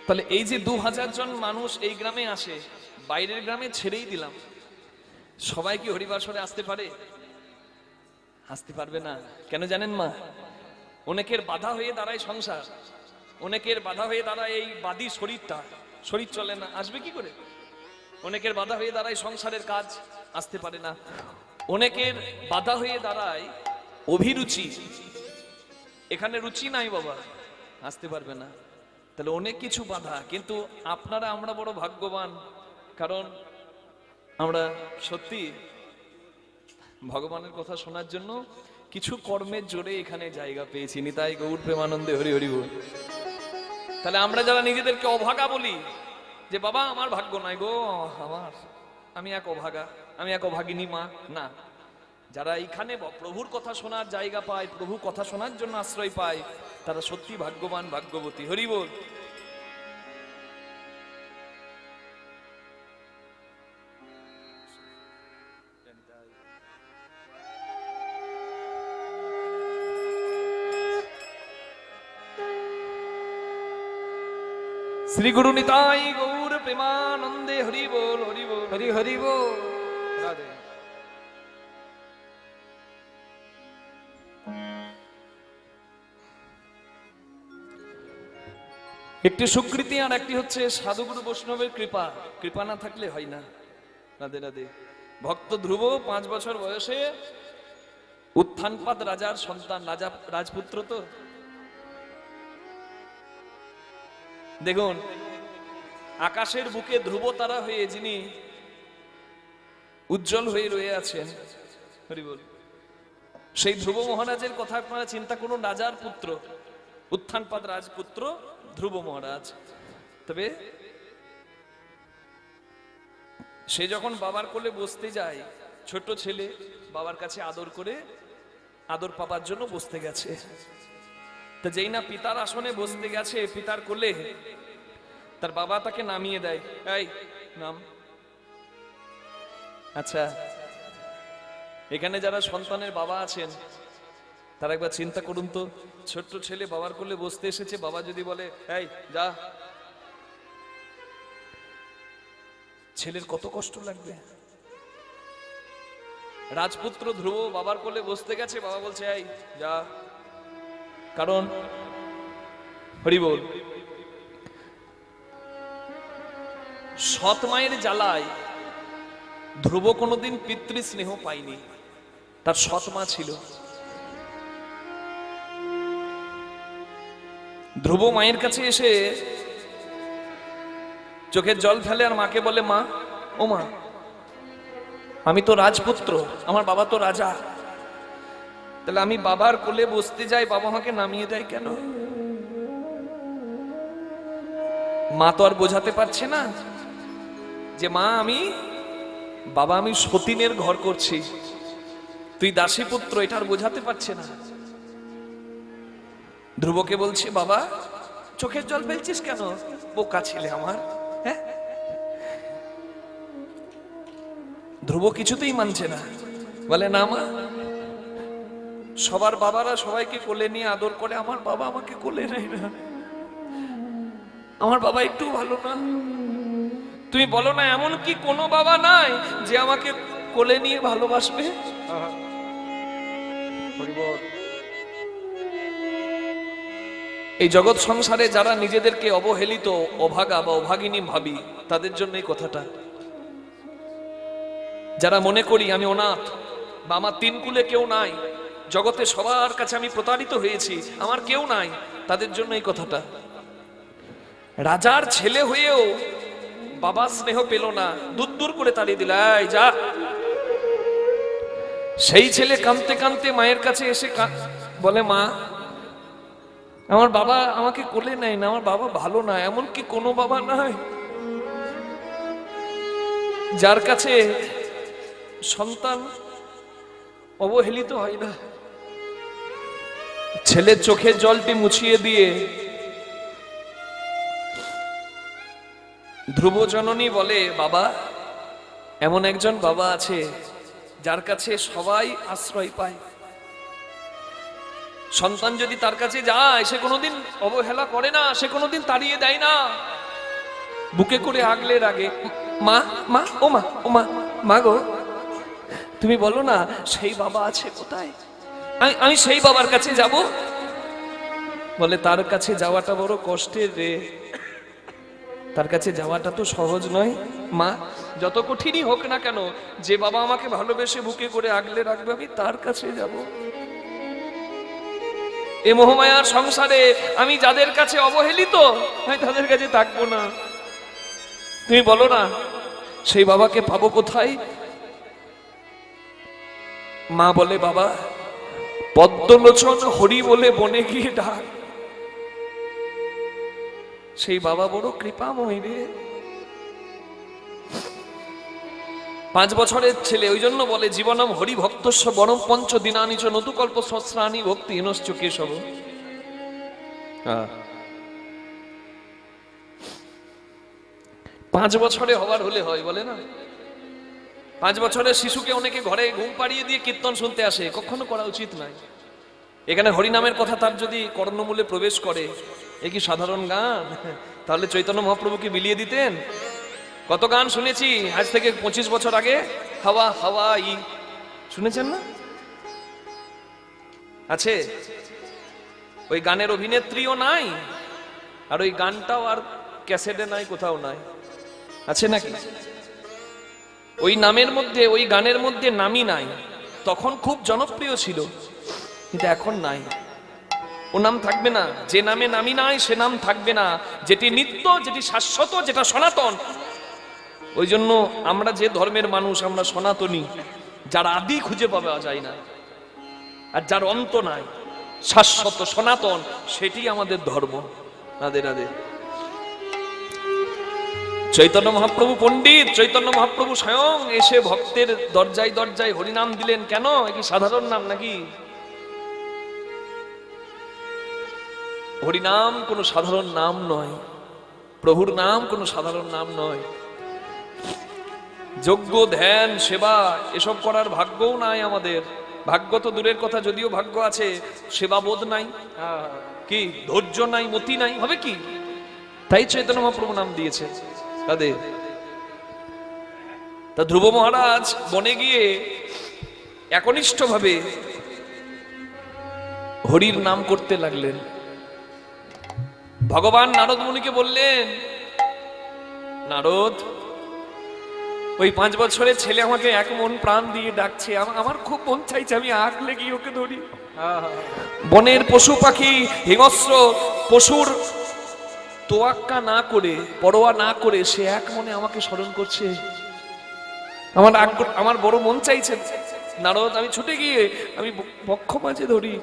তাহলে এই যে 2000 জন মানুষ এই গ্রামে আসে, বাইরের গ্রামে ছেড়েই দিলাম, সবাই কি হরিবাসরে আসতে পারে? আসতে পারবে না। কেন জানেন মা? অনেকের বাধা হয়ে দাঁড়ায় সংসার, অনেকের বাধা হয়ে দাঁড়ায় এই বাদী শরীরটা, শরীর চলে না, আসবে কি করে? অনেকের বাধা হয়ে দাঁড়ায় সংসারের কাজ, আসতে পারে না। অনেকের বাধা হয়ে দাঁড়ায় অভিরুচি, এখানে রুচি নাই বাবা, আসতে পারবে না। তাহলে অনেক কিছু বাধা, কিন্তু আপনারা আমরা বড় ভাগ্যবান, কারণ আমরা সত্যি ভগবানের কথা শোনার জন্য কিছু কর্মের জোরে এখানে জায়গা পেয়েছি। নিতাই গৌর প্রেমানন্দে হরি হরি বল। তাহলে আমরা যারা নিজেদেরকে অভাগা বলি যে বাবা আমার ভাগ্য নাই গো, আমি এক অভাগা, আমি এক অভাগিনী মা, না, যারা এইখানে প্রভুর কথা শোনার জায়গা পায়, প্রভু কথা শোনার জন্য আশ্রয় পায়, তারা সত্যি ভাগ্যবান, ভাগ্যবতী। হরি বল। শ্রী গুরু নিতাই গৌর প্রেমানন্দে হরি বল, হরি বল, হরি হরি বল। রাধে। একটি স্বীকৃতি, আর একটি হচ্ছে সাধুগুরু বৈষ্ণবের কৃপা। কৃপা না থাকলে হয় না। রাধে রাধে। ভক্ত ধ্রুব 5 বছর বয়সে উত্থানপাদ রাজার সন্তান, রাজা রাজপুত্র। তো দেখুন, আকাশের বুকে ধ্রুব তারা হয়ে যিনি উজ্জ্বল হয়ে রয়ে আছেন, হরি বল, সেই ধ্রুব মহারাজের কথা আপনারা চিন্তা করুন। রাজার পুত্র, উত্থানপাদ রাজপুত্র ধ্রুব মহারাজ। তবে সে যখন বাবার কোলে বসতে যায়, ছোট ছেলে বাবার কাছে আদর করে, আদর পাবার জন্য বসতে গেছে। তো যেই না পিতার আসনে বসতে গেছে, পিতার কোলে, তার বাবা তাকে নামিয়ে দেয়, এই নাম। আচ্ছা, এখানে যারা সন্তানের বাবা আছেন তারা একবার চিন্তা করুন তো, ছোট্ট ছেলে বাবার কোলে বসতে এসেছে, বাবা যদি বলে এই যা, ছেলের কত কষ্ট লাগবে। রাজপুত্র ধ্রুব বাবার কোলে বসতে গেছে, বাবা বলছে এই যা, কারণ হরি বল, সৎ মায়ের জ্বালায় ধ্রুব কোনোদিন পিতৃ স্নেহ পায়নি, তার সৎ মা ছিল। ধ্রুব মায়ের কাছে এসে চোখের জল ফেলে আর মাকে বলে, মা, ও মা, আমি তো রাজপুত্র, আমার বাবা তো রাজা, তাহলে আমি বাবার কোলে বসতে যাই, বাবা আমাকে নামিয়ে দেয় কেন? মা তো আর বোঝাতে পারছে না যে মা, বাবা আমি সতীনের ঘর করছি, তুই দাসী পুত্র, এটা আর বোঝাতে পারছে না। ধ্রুবকে বলছে, বাবা চোখের জল ফেলছিস কেন? বোকা ছেলে আমার। হ্যাঁ, ধ্রুব কিছুতেই মানছে না, বলে না মা, সবার বাবারা সবাইকে কোলে নিয়ে আদর করে, আমার বাবা আমাকে কোলে নেয় না, আমার বাবা একটু ভালো না। তুমি বলো না এমন কি কোনো বাবা নাই যে আমাকে কোলে নিয়ে ভালোবাসবে? এই জগৎ সংসারে যারা নিজেদেরকে অবহেলিত, অভাগা বা অভাগিনী ভাবি, তাদের জন্য এই কথাটা। যারা মনে করি আমি অনাথ, বা আমার 3 কুলে কেউ নাই, জগতে সবার কাছে আমি প্রতারিত হয়েছি, আমার কেউ নাই, তাদের জন্য এই কথাটা। রাজার ছেলে হয়েও বাবা স্নেহ পেল না, দূর দূর করে তাড়িয়ে দিল, এই যা। সেই ছেলে কাঁদতে কাঁদতে মায়ের কাছে এসে বলে, মা, আমার বাবা আমাকে কোলে নেয় না, আমার বাবা ভালো না। এমন কি কোনো বাবা নাই যার কাছে সন্তান অবহেলিত হয় না? ছেলের চোখের জলটি মুছিয়ে দিয়ে ধ্রুব জননী বলে, বাবা, এমন একজন বাবা আছে যার কাছে সবাই আশ্রয় পায়, সন্তান যদি তার কাছে যায়, সে কোনোদিন অবহেলা করে না, সে কোনোদিন তাড়িয়ে দেয় না, বুকে করে আগলে রাগে। মা মা ও মা ও মা, মা গো তুমি বলো না সেই বাবা আছে কোথায়, আমি সেই বাবার কাছে যাব। বলে তার কাছে যাওয়াটা বড় কষ্টের রে, তার কাছে যাওয়াটা তো সহজ নয়। মা যত কঠিনই হোক না কেন, যে বাবা আমাকে ভালোবেসে বুকে করে আগলে রাখবে, আমি তার কাছে যাব। এ মোহমায়ার সংসারে আমি যাদের কাছে অবহেলিত, আমি তাদের কাছে থাকবো না। তুমি বলো না সেই বাবাকে পাবো কোথায়? মা বলে বাবা পদ্মলোচন হরি বলে বনে গিয়ে ডাক। সেই বাবা বড় কৃপাময় রে। 5 বছরের ছেলে, ওই জন্য বলে জীবনম হরি ভক্তস্য বরম পঞ্চ দিনানি চ নতুকল্প সহস্রাণি ভক্তি হীনশ্চ কেশব। 5 বছরে হবার হলে হয়, বলে না? 5 বছরের শিশুকে অনেকে ঘরে ঘুম পাড়িয়ে দিয়ে কীর্তন শুনতে আসে, কখনো করা উচিত নয়। এখানে হরিনামের কথা তার যদি কর্ণমূলে প্রবেশ করে, এ কি সাধারণ গান? তাহলে চৈতন্য মহাপ্রভুকে বিলিয়ে দিতেন। কত গান শুনেছি আজ থেকে 25 বছর আগে, হাওয়া হাওয়া ই, শুনেছেন না? আছে ওই গানের অভিনেত্রীও নাই, আর ওই গানটাও আর ক্যাসেটে নাই, কোথাও নাই। আছে নাকি? ওই নামের মধ্যে, ওই গানের মধ্যে নামই নাই। তখন খুব জনপ্রিয় ছিল, কিন্তু এখন নাই। ও নাম থাকবে না। যে নামে নামই নাই সে নাম থাকবে না। যেটি নিত্য, যেটি শাশ্বত, যেটা সনাতন। ওই জন্য আমরা যে ধর্মের মানুষ, আমরা সনাতনী, যার আদি খুঁজে পাওয়া যায় না, আর যার অন্ত নাই, শাশ্বত সনাতন, সেটি আমাদের ধর্ম। রাধে রাধে। চৈতন্য মহাপ্রভু পণ্ডিত, চৈতন্য মহাপ্রভু স্বয়ং এসে ভক্তের দরজায় দরজায় হরিনাম দিলেন। কেন? কি সাধারণ নাম নাকি? হরিনাম কোনো সাধারণ নাম নয়, প্রভুর নাম কোনো সাধারণ নাম নয়। যজ্ঞ, ধ্যান, সেবা এসব করার ভাগ্যও নাই আমাদের। ভাগ্য তো দূরের কথা, যদিও ভাগ্য আছে, সেবা বোধ নাই, কি ধৈর্য নাই, মতি নাই, হবে কি? তাই চৈতন্য মহাপ্রভু নাম দিয়েছে তাদের। তা ধ্রুব মহারাজ বনে গিয়ে একনিষ্ঠ ভাবে হরির নাম করতে লাগলেন। ভগবান নারদ মুনিকে বললেন, নারদ, ওই 5 বছরের ছেলে আমাকে এক মন প্রাণ দিয়ে ডাকছে, আমার খুব মন চাইছে আমি আগলে গিয়ে ওকে ধরি। বনের পশু পাখি, হিংস্র পশুর তোয়াক্কা না করে, পরোয়া না করে সে এক মনে আমাকে স্মরণ করছে। আমার বড় মন চাইছে নারদ, আমি ছুটে গিয়ে আমি বক্ষ মাঝে ধরি।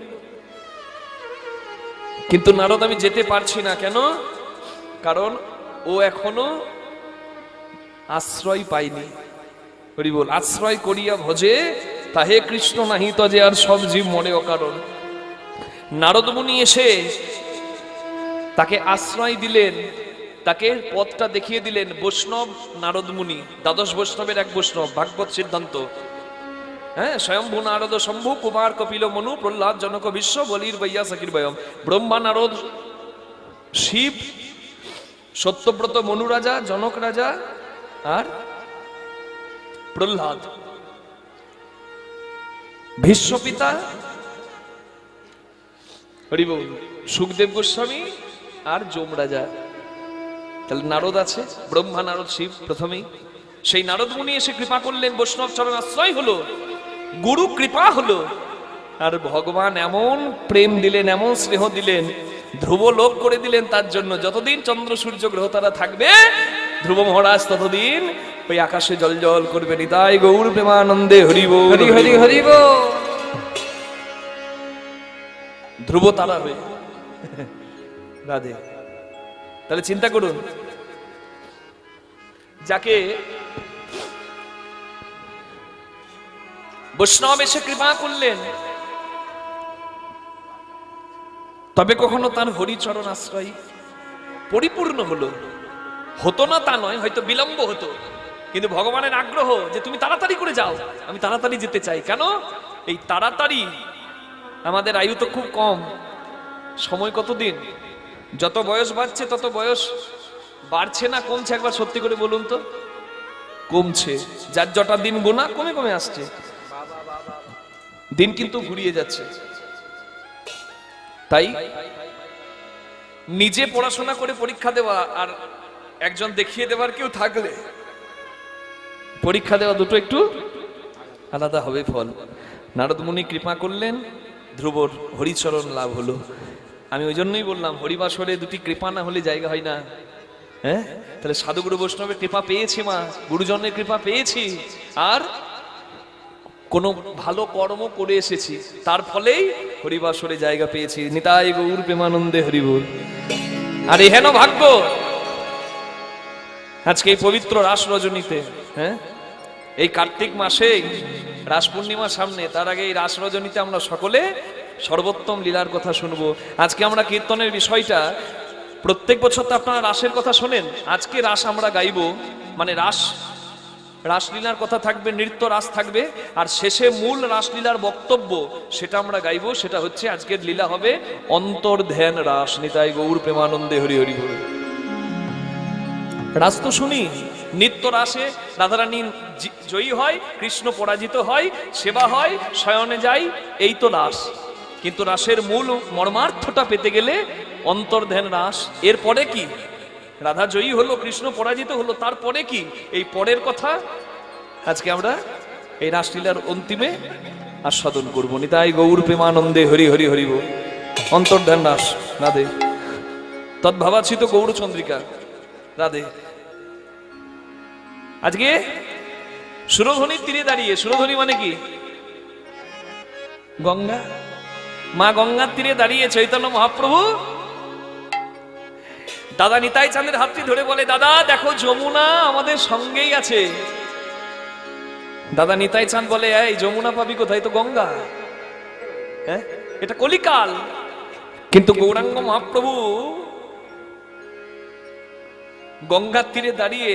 কিন্তু নারদ, আমি যেতে পারছি না। কেন? কারণ ও এখনো আশ্রয় পাইনি। হরি বল। আশ্রয় করিয়া ভজে তাহে কৃষ্ণ নাহি তজে, আর সব জীব মরে অকারণ। নারদ মুনি এসে তাকে আশ্রয় দিলেন, তাকে পথটা দেখিয়ে দিলেন। বৈষ্ণব নারদ মুনি, দ্বাদশ বৈষ্ণবের এক বৈষ্ণব, ভাগবত সিদ্ধান্ত। হ্যাঁ, স্বয়ম্ভু নারদ শম্ভু কুমার কপিল মনু প্রহ্লাদ জনক বিশ্ব বলির বৈয়া সকির বয়ম। ব্রহ্মা নারদ শিব, সত্যব্রত মনু রাজা, জনক রাজা, আর প্রহ্লাদ। ভীষ্ম পিতা হরিবল, সুখদেব গোস্বামী, আর যম রাজা। তাহলে নারদ আছে, ব্রহ্মা নারদ শিব প্রথমেই। সেই নারদ মুনি এসে কৃপা করলেন, বৈষ্ণব চরণ আশ্রয় হলো, গুরু কৃপা হলো। আর ভগবান এমন প্রেম দিলেন, এমন স্নেহ দিলেন, ধ্রুব লোক করে দিলেন তার জন্য। যতদিন চন্দ্র সূর্য গ্রহ তারা থাকবে, ধ্রুব মহারাজ ততদিন ওই আকাশে জল জল করবে। নিতাই গৌর প্রেমানন্দে হরি বল, হরি হরি হরি বল। ধ্রুব তারা হয়ে রাধে। তাহলে চিন্তা করুন, যাকে বৈষ্ণব এসে কৃপা করলেন, তবে কখনো তার হরিচরণ আশ্রয় পরিপূর্ণ হলো। হতো না তা নয়, হয়তো বিলম্ব হতো, কিন্তু ভগবানের আগ্রহ যে তুমি তাড়াতাড়ি করে যাও, আমি তাড়াতাড়ি যেতে চাই। কেন? এই তাড়াতাড়ি আমাদের আয়ু তো খুব কম, সময় কতদিন? যত বয়স বাড়ছে তত বয়স বাড়ছে না কমছে? একবার সত্যি করে বলুন তো। কমছে। যার যটা দিন গোনা কমে কমে আসছে, দিন কিন্তু ঘুরিয়ে যাচ্ছে। তাই নিজে পড়াশোনা করে পরীক্ষা দেওয়া আর একজন দেখিয়ে দেওয়ার কেউ থাকলে পরীক্ষা দেওয়া দুটো একটু আলাদা হবে ফল। নারদ মুনি কৃপা করলেন, ধ্রুবর হরিচরণ লাভ হলো। আমি ওই জন্যই বললাম হরিবাসরে দুটি কৃপা না হলে জায়গা হয় না। হ্যাঁ, তাহলে সাধুগুরু বৈষ্ণবের কৃপা পেয়েছি, মা গুরুজনের কৃপা পেয়েছি, আর কোন ভালো কর্ম করে এসেছি, তার ফলেই হরিবাসরে জায়গা পেয়েছি। নিতাই গৌর প্রেমানন্দে হরিবোল। আর এহেন ভাগ্য আজকে এই পবিত্র রাস রজনীতে, হ্যাঁ, এই কার্তিক মাসে রাস পূর্ণিমা সামনে, তার আগে এই রাস রজনীতে আমরা সকলে সর্বোত্তম লীলার কথা শুনবো। আজকে আমরা কীর্তনের বিষয়টা, প্রত্যেক বছর তো আপনারা রাসের কথা শোনেন, আজকে রাস আমরা গাইবো, মানে রাসলীলার কথা থাকবে, নৃত্য রাস থাকবে, আর শেষে মূল রাসলীলার বক্তব্য সেটা আমরা গাইবো। সেটা হচ্ছে আজকের লীলা হবে অন্তর্ধ্যান রাস। নিতাই গৌর প্রেমানন্দে হরি হরি বল। রাস তো শুনি, নিত্য রাসে রাধারানী জয়ী হয়, কৃষ্ণ পরাজিত হয়, সেবা হয়, শয়নে যায়, এই তো রাস। কিন্তু রাসের মূল মর্মার্থটা পেতে গেলে অন্তর্ধ্যান রাস। এরপরে কি? রাধা জয়ী হলো, কৃষ্ণ পরাজিত হলো, তারপরে কি? এই পরের কথা আজকে আমরা এই রাসলীলার অন্তিমে আস্বাদন করবো। নিতাই গৌর প্রেমানন্দে হরি হরি হরিব। অন্তর্ধ্যান রাস। রাধে। তদ্ভাবাচিত গৌরচন্দ্রিকা। রাধে। আজকে সুরধনির তীরে দাঁড়িয়ে, সুরধনি মানে কি? গঙ্গা। মা গঙ্গার তীরে দাঁড়িয়ে চৈতন্য মহাপ্রভু দাদা নিতাই চাঁদের হাতটি ধরে বলে, দাদা দেখো যমুনা আমাদের সঙ্গেই আছে। দাদা নিতাই চাঁদ বলে, এই যমুনা পাবি কোথায়? তো গঙ্গা। হ্যাঁ, এটা কলিকাল। কিন্তু গৌরাঙ্গ মহাপ্রভু গঙ্গার তীরে দাঁড়িয়ে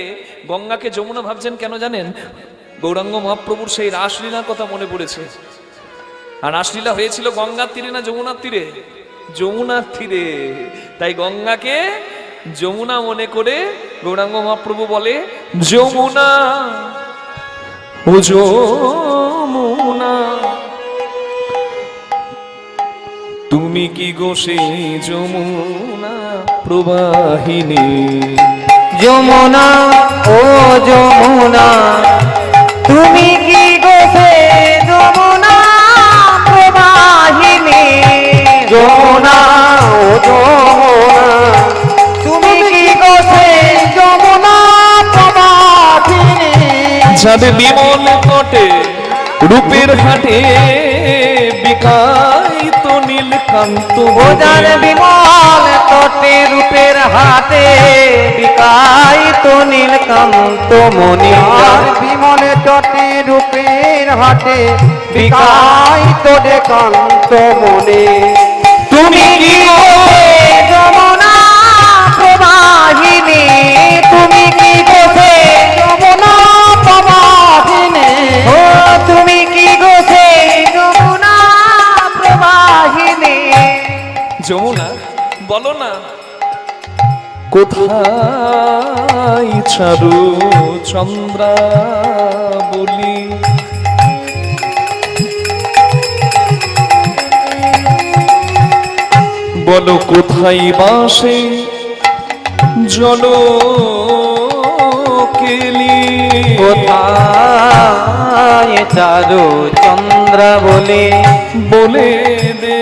গঙ্গাকে যমুনা ভাবছেন কেন জানেন? গৌরাঙ্গ মহাপ্রভুর সেই রাসলীলার কথা মনে পড়েছে। আর রাসলীলা হয়েছিল গঙ্গার তীরে না যমুনার তীরে? যমুনার তীরে। তাই গঙ্গাকে যমুনা মনে করে গৌরাঙ্গ মহাপ্রভু বলে, যমুনা ও যমুনা তুমি কি গো সেই যমুনা প্রবাহিনী? যমুনা ও যমুনা তুমি কি গো সেই যমুনা প্রবাহিনী? যমুনা ও যমুনা তুমি কি গো সেই যমুনা প্রবাহিনী? যাদের বিমল তটে রূপের হাটে বিকাইত নীলকান্ত। যার বিমল তটে রূপের হাটে বিকাইত নীলকান্ত মনি। বিমল তটে রূপের হাটে বিকাইত নীলকান্ত মনে। তুমি কি গো যমুনা প্রবাহিনী? তুমি কি গো যমুনা প্রবাহিনী? ও তুমি কি গো যমুনা প্রবাহিনী? যমুনা বলো না কোথায় চারু চন্দ্রা বলি? বলো কোথায় বাসে জল কেলি? কোথায় চারু চন্দ্রা বলি? বলে দে।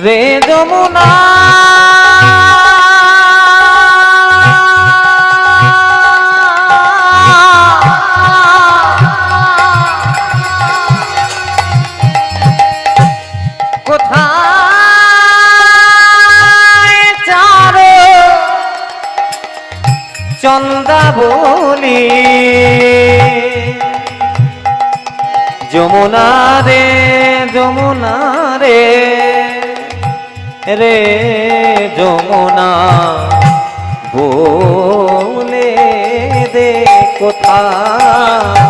রে যমুনা কোথায় চারু চন্দ্রা বলি? যমুনা রে যমুনা রে রে যমুনা বলে দে কোথায়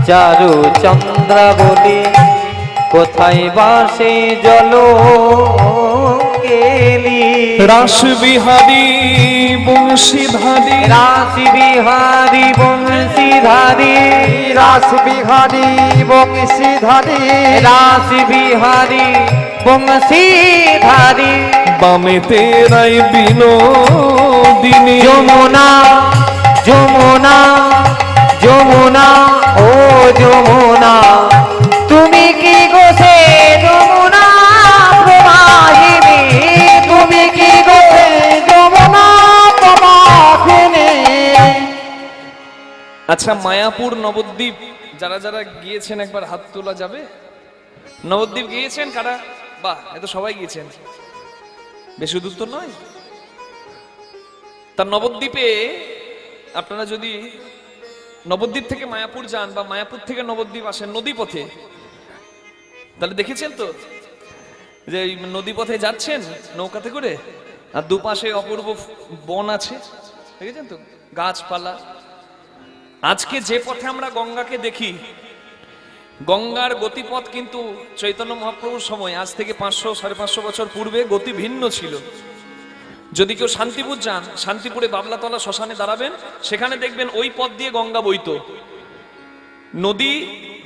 চারু চন্দ্রাবলী, কোথায় বাসে জল কেলি। রাস বিহারী বংশীধারী, রাস বিহারী বংশীধারী, রাস বিহারী বংশীধারী, রাস বিহারী বংশীধারী। বামে তেরাই বিনোদিনী, যমুনা যমুনা যমুনা ও যমুনা, তুমি কি গো সে যমুনা প্রবাহিনী, তুমি কি গো সে যমুনা প্রবাহিনী। আচ্ছা, মায়াপুর নবদ্বীপ যারা যারা গিয়েছেন একবার হাত তোলা যাবে? নবদ্বীপ গিয়েছেন কারা? বাহ, এত সবাই গিয়েছেন, বেশি দূর তো নয়। তার নবদ্বীপে আপনারা যদি নবদ্বীপ থেকে মায়াপুর যান বা মায়াপুর থেকে নবদ্বীপ আসেন নদী পথে, তাহলে দেখেছেন তো যে এই নদী পথে যাচ্ছেন নৌকাতে করে, আর দুপাশে অপূর্ব বন আছে, দেখেছেন তো, গাছপালা। আজকে যে পথে আমরা গঙ্গাকে দেখি, গঙ্গার গতিপথ কিন্তু চৈতন্য মহাপ্রভুর সময় আজ থেকে 500-550 বছর পূর্বে গতি ভিন্ন ছিল। যদি কেউ শান্তিপুর যান, শান্তিপুরে বাবলাতলা শ্মশানে দাঁড়াবেন, সেখানে দেখবেন ওই পথ দিয়ে গঙ্গা বইতো। নদী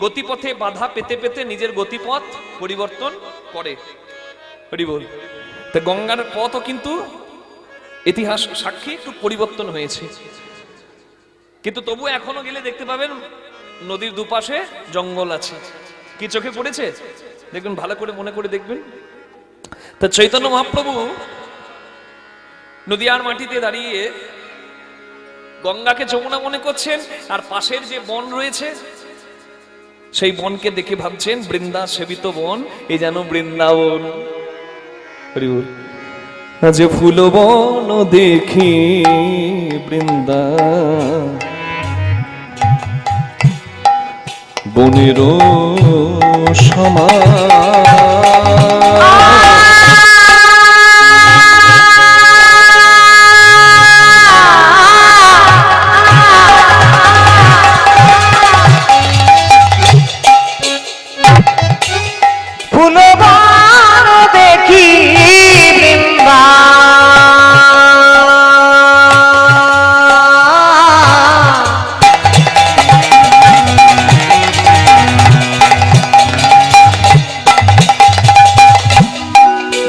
গতিপথে বাধা পেতে পেতে নিজের গতিপথ পরিবর্তন করে। হরি বল। তা গঙ্গার পথও কিন্তু ইতিহাস সাক্ষী একটু পরিবর্তন হয়েছে, কিন্তু তবু এখনো গেলে দেখতে পাবেন নদীর দুপাশে জঙ্গল আছে। কি চোখে পড়েছে? দেখবেন, ভালো করে মনে করে দেখবেন। তা চৈতন্য মহাপ্রভু নদীয়ার মাটিতে দাঁড়িয়ে গঙ্গাকে যমুনা মনে করছেন, আর পাশের যে বন রয়েছে সেই বনকে দেখে ভাবছেন বৃন্দা সেবিত বন, এ যেন বৃন্দাবন। হরি বল। আজ ফুল বন দেখি বৃন্দা, বনেরও সমান। ফুলবান দেখি বৃন্দা,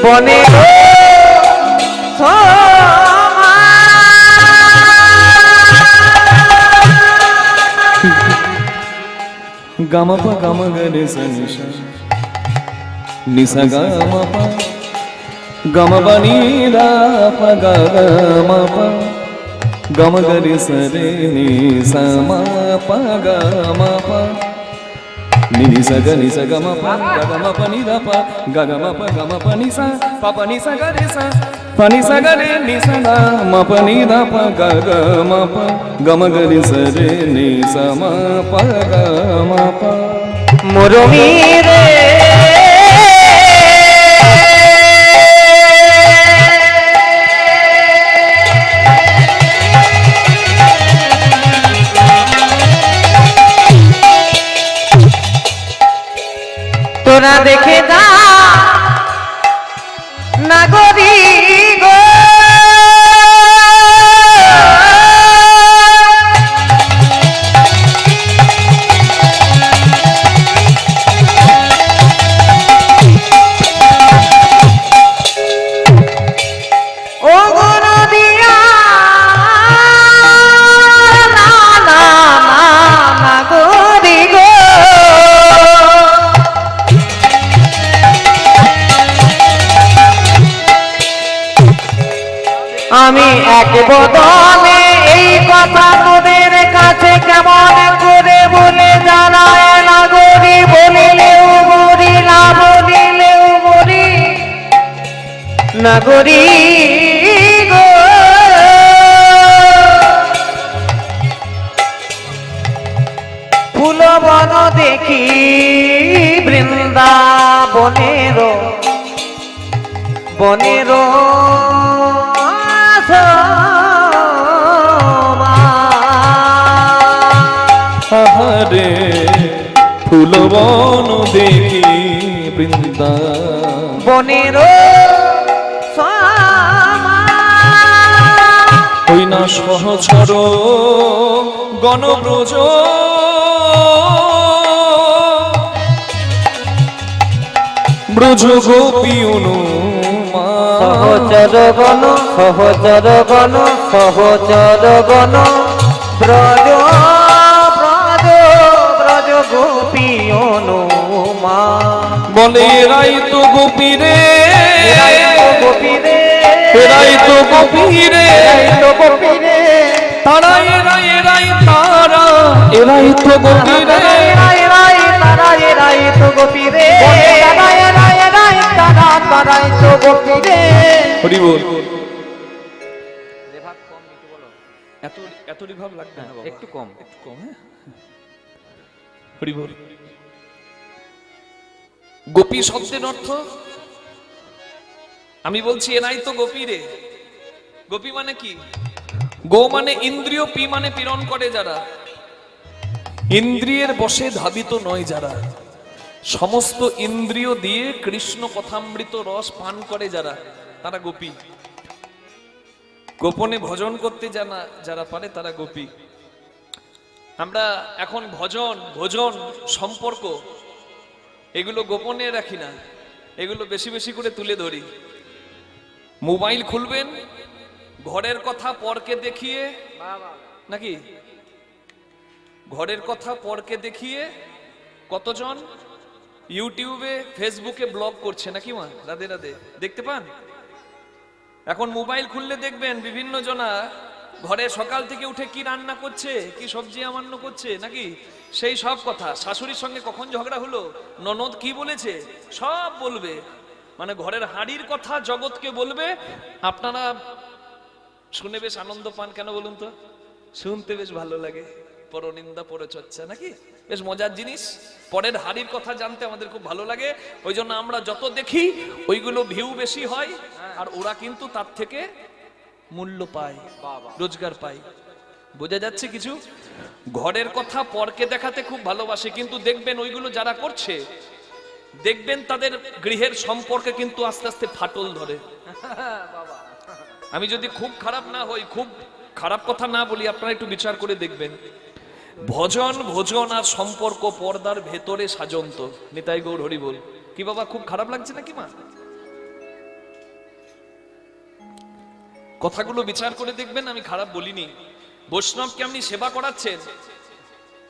বনে গামাপা গামা গরে সনিশা নিসা গামাপা গামাপা নীরা পা গামাপা গামা গরে সরে নিসা মাপা গামাপা নিসা গনিসা গামাপা গামাপা নিরাপা গামাপা গামাপা নিসা পাপা নিসা গরে সা পানি সাগরে নিসা মাপা নিরাপা গামাপা গামা গরে সরে নিসা মাপা গামাপা। মুরমী রে তোরা দেখে যা নাগরী গো, ও গুরু দিয়া না না না নাগরী গো, আমি এক বদলে এই কথা তোদের কাছে কেমন করে বলে জানায়, নাগরী বলিলেও মরি, না বলিলেও মরি নাগরী গো। ফুল বন দেখি বৃন্দাবনের বনের আশা রে ফুলবন দেখি বৃন্দাবন। বনের শ্যামা ওই না সহচর গণব্রজ ব্রজ গোপী অনুমা সহচর গণ সহচর গণ সহচর গণ ব্রজ ব্রজ ব্রজ গোপী অনুমা বলে এরাই তো গোপী রে গোপী রে এরাই তো গোপী রে তো গোপী রে তারা এরাই তারা এরাই তো গোপী রে এরাই তো গোপী রে তারাই তো গোপী রে হরি বল। এত এত রিভাব লাগবে না বাবা, একটু কম একটু কম। হ্যাঁ হরি বল। গোপী শব্দের অর্থ আমি বলছি এরাই তো গোপী রে। গোপী মানে কি? গো মানে ইন্দ্রিয়, পি মানে পীড়ন করে যারা, ইন্দ্রিয়ের বশে ধাবিত নয় যারা, সমস্ত ইন্দ্রিয় দিয়ে কৃষ্ণ কথামৃত রস পান করে যারা, তারা গোপী। গোপনে ভজন করতে জানা যারা পারে তারা গোপী। আমরা এখন ভজন ভোজন সম্পর্ক এগুলো গোপনে রাখি না, এগুলো বেশি বেশি করে তুলে ধরি। মোবাইল খুলবেন, ঘরের কথা পরকে দেখিয়ে, নাকি ঘরের কথা পরকে দেখিয়ে কতজন ইউটিউবে ফেসবুকে ব্লগ করছে, নাকি মা? রাধে রাধে, দেখতে পান? এখন মোবাইল খুললে দেখবেন বিভিন্ন জনা ঘরে সকাল থেকে উঠে কি রান্না করছে, কি সবজি আমান্য করছে, নাকি সেই সব কথা। শাশুড়ির সঙ্গে কখন ঝগড়া হলো, ননদ কি বলেছে, সব বলবে। মানে ঘরের হাড়ির কথা জগৎকে বলবে। আপনারা শুনে বেশ আনন্দ পান কেন বলুন তো? শুনতে বেশ ভালো লাগে, পরনিন্দা পরচর্চা, নাকি বেশ মজার জিনিস। পরের হাড়ির কথা জানতে আমাদের খুব ভালো লাগে। ওই জন্য আমরা যত দেখি ওইগুলো ভিউ বেশি হয়, আর ওরা কিন্তু তার থেকে মূল্য পায়, রোজগার পায়। বোঝা যাচ্ছে কিছু? ঘরের কথা পরকে দেখাতে খুব ভালোবাসে, কিন্তু দেখবেন ওইগুলো যারা করছে, দেখবেন তাদের গৃহের সম্পর্কে কিন্তু আস্তে আস্তে ফাটল ধরে। আমি যদি খুব খারাপ না হই, খুব খারাপ কথা না বলি, আপনারা একটু বিচার করে দেখবেন। ভজন ভোজন আর সম্পর্ক পর্দার ভেতরে সাজন্ত। নিতাই গৌর হরি বল। কি বাবা, খুব খারাপ লাগছে নাকি মা? কথাগুলো বিচার করে দেখবেন, আমি খারাপ বলিনি। বৈষ্ণবকে আপনি সেবা করাচ্ছেন,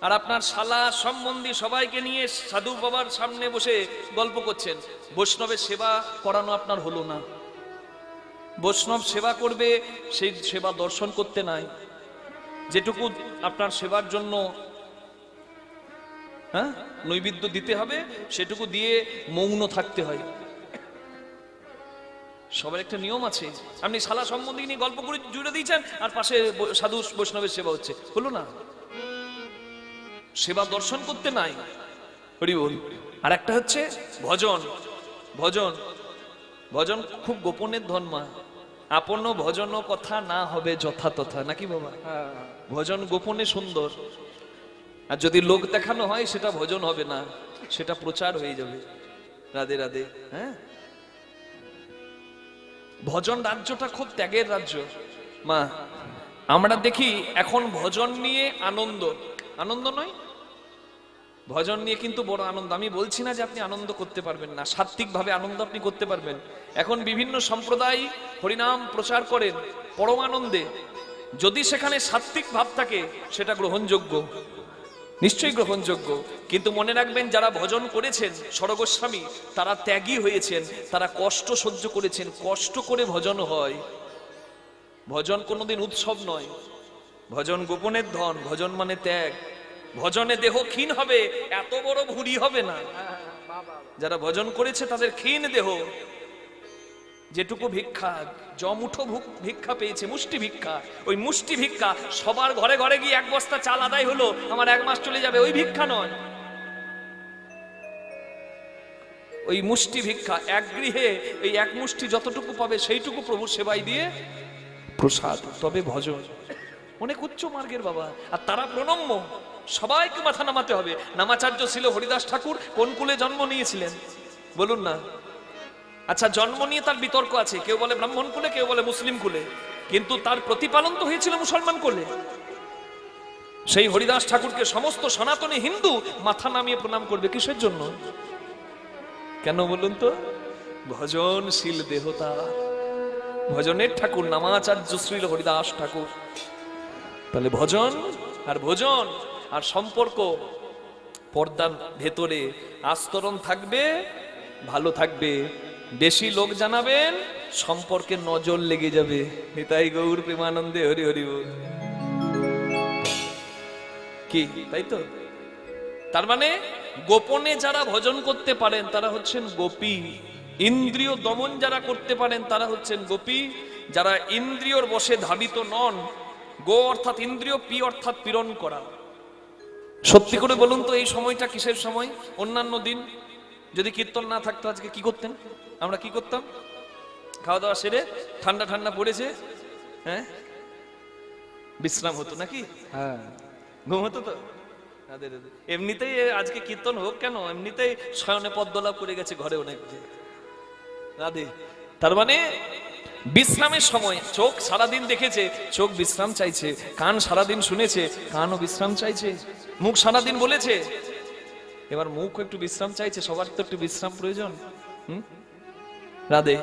আর আপনার শালা সম্বন্ধী সবাইকে নিয়ে সাধু বাবার সামনে বসে গল্প করছেন। বৈষ্ণবের সেবা করানো আপনার হলো না। বৈষ্ণব সেবা করবে, সেই সেবা দর্শন করতে নাই। যেটুকু আপনার সেবার জন্য নৈবেদ্য দিতে হবে, সেটুকু দিয়ে মৌন থাকতে হয়। সবার একটা নিয়ম আছে। আপনি শালা সম্বন্ধে নিয়ে গল্প করে জুড়ে দিয়েছেন, আর পাশে সাধু বৈষ্ণবের সেবা হচ্ছে, হলো না। সেবা দর্শন করতে নাই। হরি বল। আর একটা হচ্ছে ভজন। ভজন ভজন খুব গোপনের ধন মা। আপন ভজন কথা না হবে যথা তথা, নাকি বাবা? ভজন গোপনে সুন্দর, আর যদি লোক দেখানো হয় সেটা ভজন হবে না, সেটা প্রচার হয়ে যাবে। রাধে রাধে। হ্যাঁ, ভজন রাজ্যটা খুব ত্যাগের রাজ্য মা। আমরা দেখি এখন ভজন নিয়ে আনন্দ, আনন্দ নয়, ভজন নিয়ে কিন্তু বড় আনন্দ। আমি বলছি না যে আপনি আনন্দ করতে পারবেন না, সাত্ত্বিক ভাবে আনন্দ আপনি করতে পারবেন। এখন বিভিন্ন সম্প্রদায় হরিনাম প্রচার করেন পরমানন্দে। যদি সেখানে সাত্ত্বিক ভাব থাকে সেটা গ্রহণযোগ্য, নিশ্চয়ই গ্রহণযোগ্য। কিন্তু মনে রাখবেন, যারা ভজন করেছেন সরগোস্বামী, তারা ত্যাগী হয়েছেন, তারা কষ্ট সহ্য করেছেন। কষ্ট করে ভজন হয়। ভজন কোনোদিন উৎসব নয়, ভজন গোপনের ধন। ভজন মানে ত্যাগ। ভজনে দেহ ক্ষীণ হবে, এত বড় ভুঁড়ি হবে না। যারা ভজন করেছে তাদের ক্ষীণ দেহ, যেটুকু ভিক্ষা, জমুঠো ভিক্ষা পেয়েছে, মুষ্টি ভিক্ষা, ওই মুষ্টি ভিক্ষা সবার ঘরে ঘরে গিয়ে এক বস্তা চাল আদায় হলো, আমার এক মাস চলে যাবে, ওই ভিক্ষা নয়। ওই মুষ্টি ভিক্ষা, এক গৃহে এই এক মুষ্টি যতটুকু পাবে সেইটুকু প্রভুর সেবায় দিয়ে প্রসাদ, তবে ভজন। অনেক উচ্চ মার্গের বাবা, আর তারা প্রণম্য। সবাইকে মাথা নামাতে হবে। নামাচার্য ছিল হরিদাস ঠাকুর, কোন কুলে জন্ম নিয়েছিলেন বলুন না? আচ্ছা, জন্ম নিয়ে তার বিতর্ক আছে, কেউ বলে ব্রাহ্মণ কুলে, কেউ বলে মুসলিম কুলে, কিন্তু তার প্রতিপালন তো হয়েছিল মুসলমান কুলে। সেই হরিদাস ঠাকুরকে সমস্ত সনাতনী হিন্দু মাথা নামিয়ে প্রণাম করবে, কিসের জন্য? কেন বলুন তো? ভজনশীল দেহতা, ভজনের ঠাকুর নামাচার্য শ্রী হরিদাস ঠাকুর। তাহলে ভজন আর ভোজন আর সম্পর্ক পর্দার ভেতরে আস্তরণ থাকবে, ভালো থাকবে। বেশি লোক জানাবেন, সম্পর্কে নজর লেগে যাবে। নিতাই গৌর প্রেমানন্দে হরি হরি বল। কি তাই তো? তার মানে গোপনে যারা ভজন করতে পারেন তারা হচ্ছেন গোপী। ইন্দ্রিয় দমন যারা করতে পারেন তারা হচ্ছেন গোপী। যারা ইন্দ্রিয়র বশে ধাবিত নন, গো অর্থাৎ ইন্দ্রিয়, পি অর্থাৎ পীড়ন করা। সত্যি করে বলুন তো, এই সময়টা কিসের সময়? অন্যান্য দিন যদি কীর্তন না থাকতো আজকে কি করতেন? আমরা কি করতাম? খাওয়া দাওয়া সেরে ঠান্ডা ঠান্ডা পড়েছে, হ্যাঁ, বিশ্রাম হতো নাকি? হ্যাঁ, ঘুম হতো তো। এমনিতেই আজকে কীর্তন হোক কেন, এমনিতেই শয়নে পদ্মলাভ করে গেছে ঘরে অনেক। রাধে। তার মানে বিশ্রামের সময় চোখ সারাদিন দেখেছে, চোখ বিশ্রাম চাইছে। কান সারাদিন শুনেছে, কানও বিশ্রাম চাইছে। মুখ সারাদিন বলেছে, এবার মুখ একটু বিশ্রাম চাইছে। সবার তো একটু বিশ্রাম প্রয়োজন। রাধে।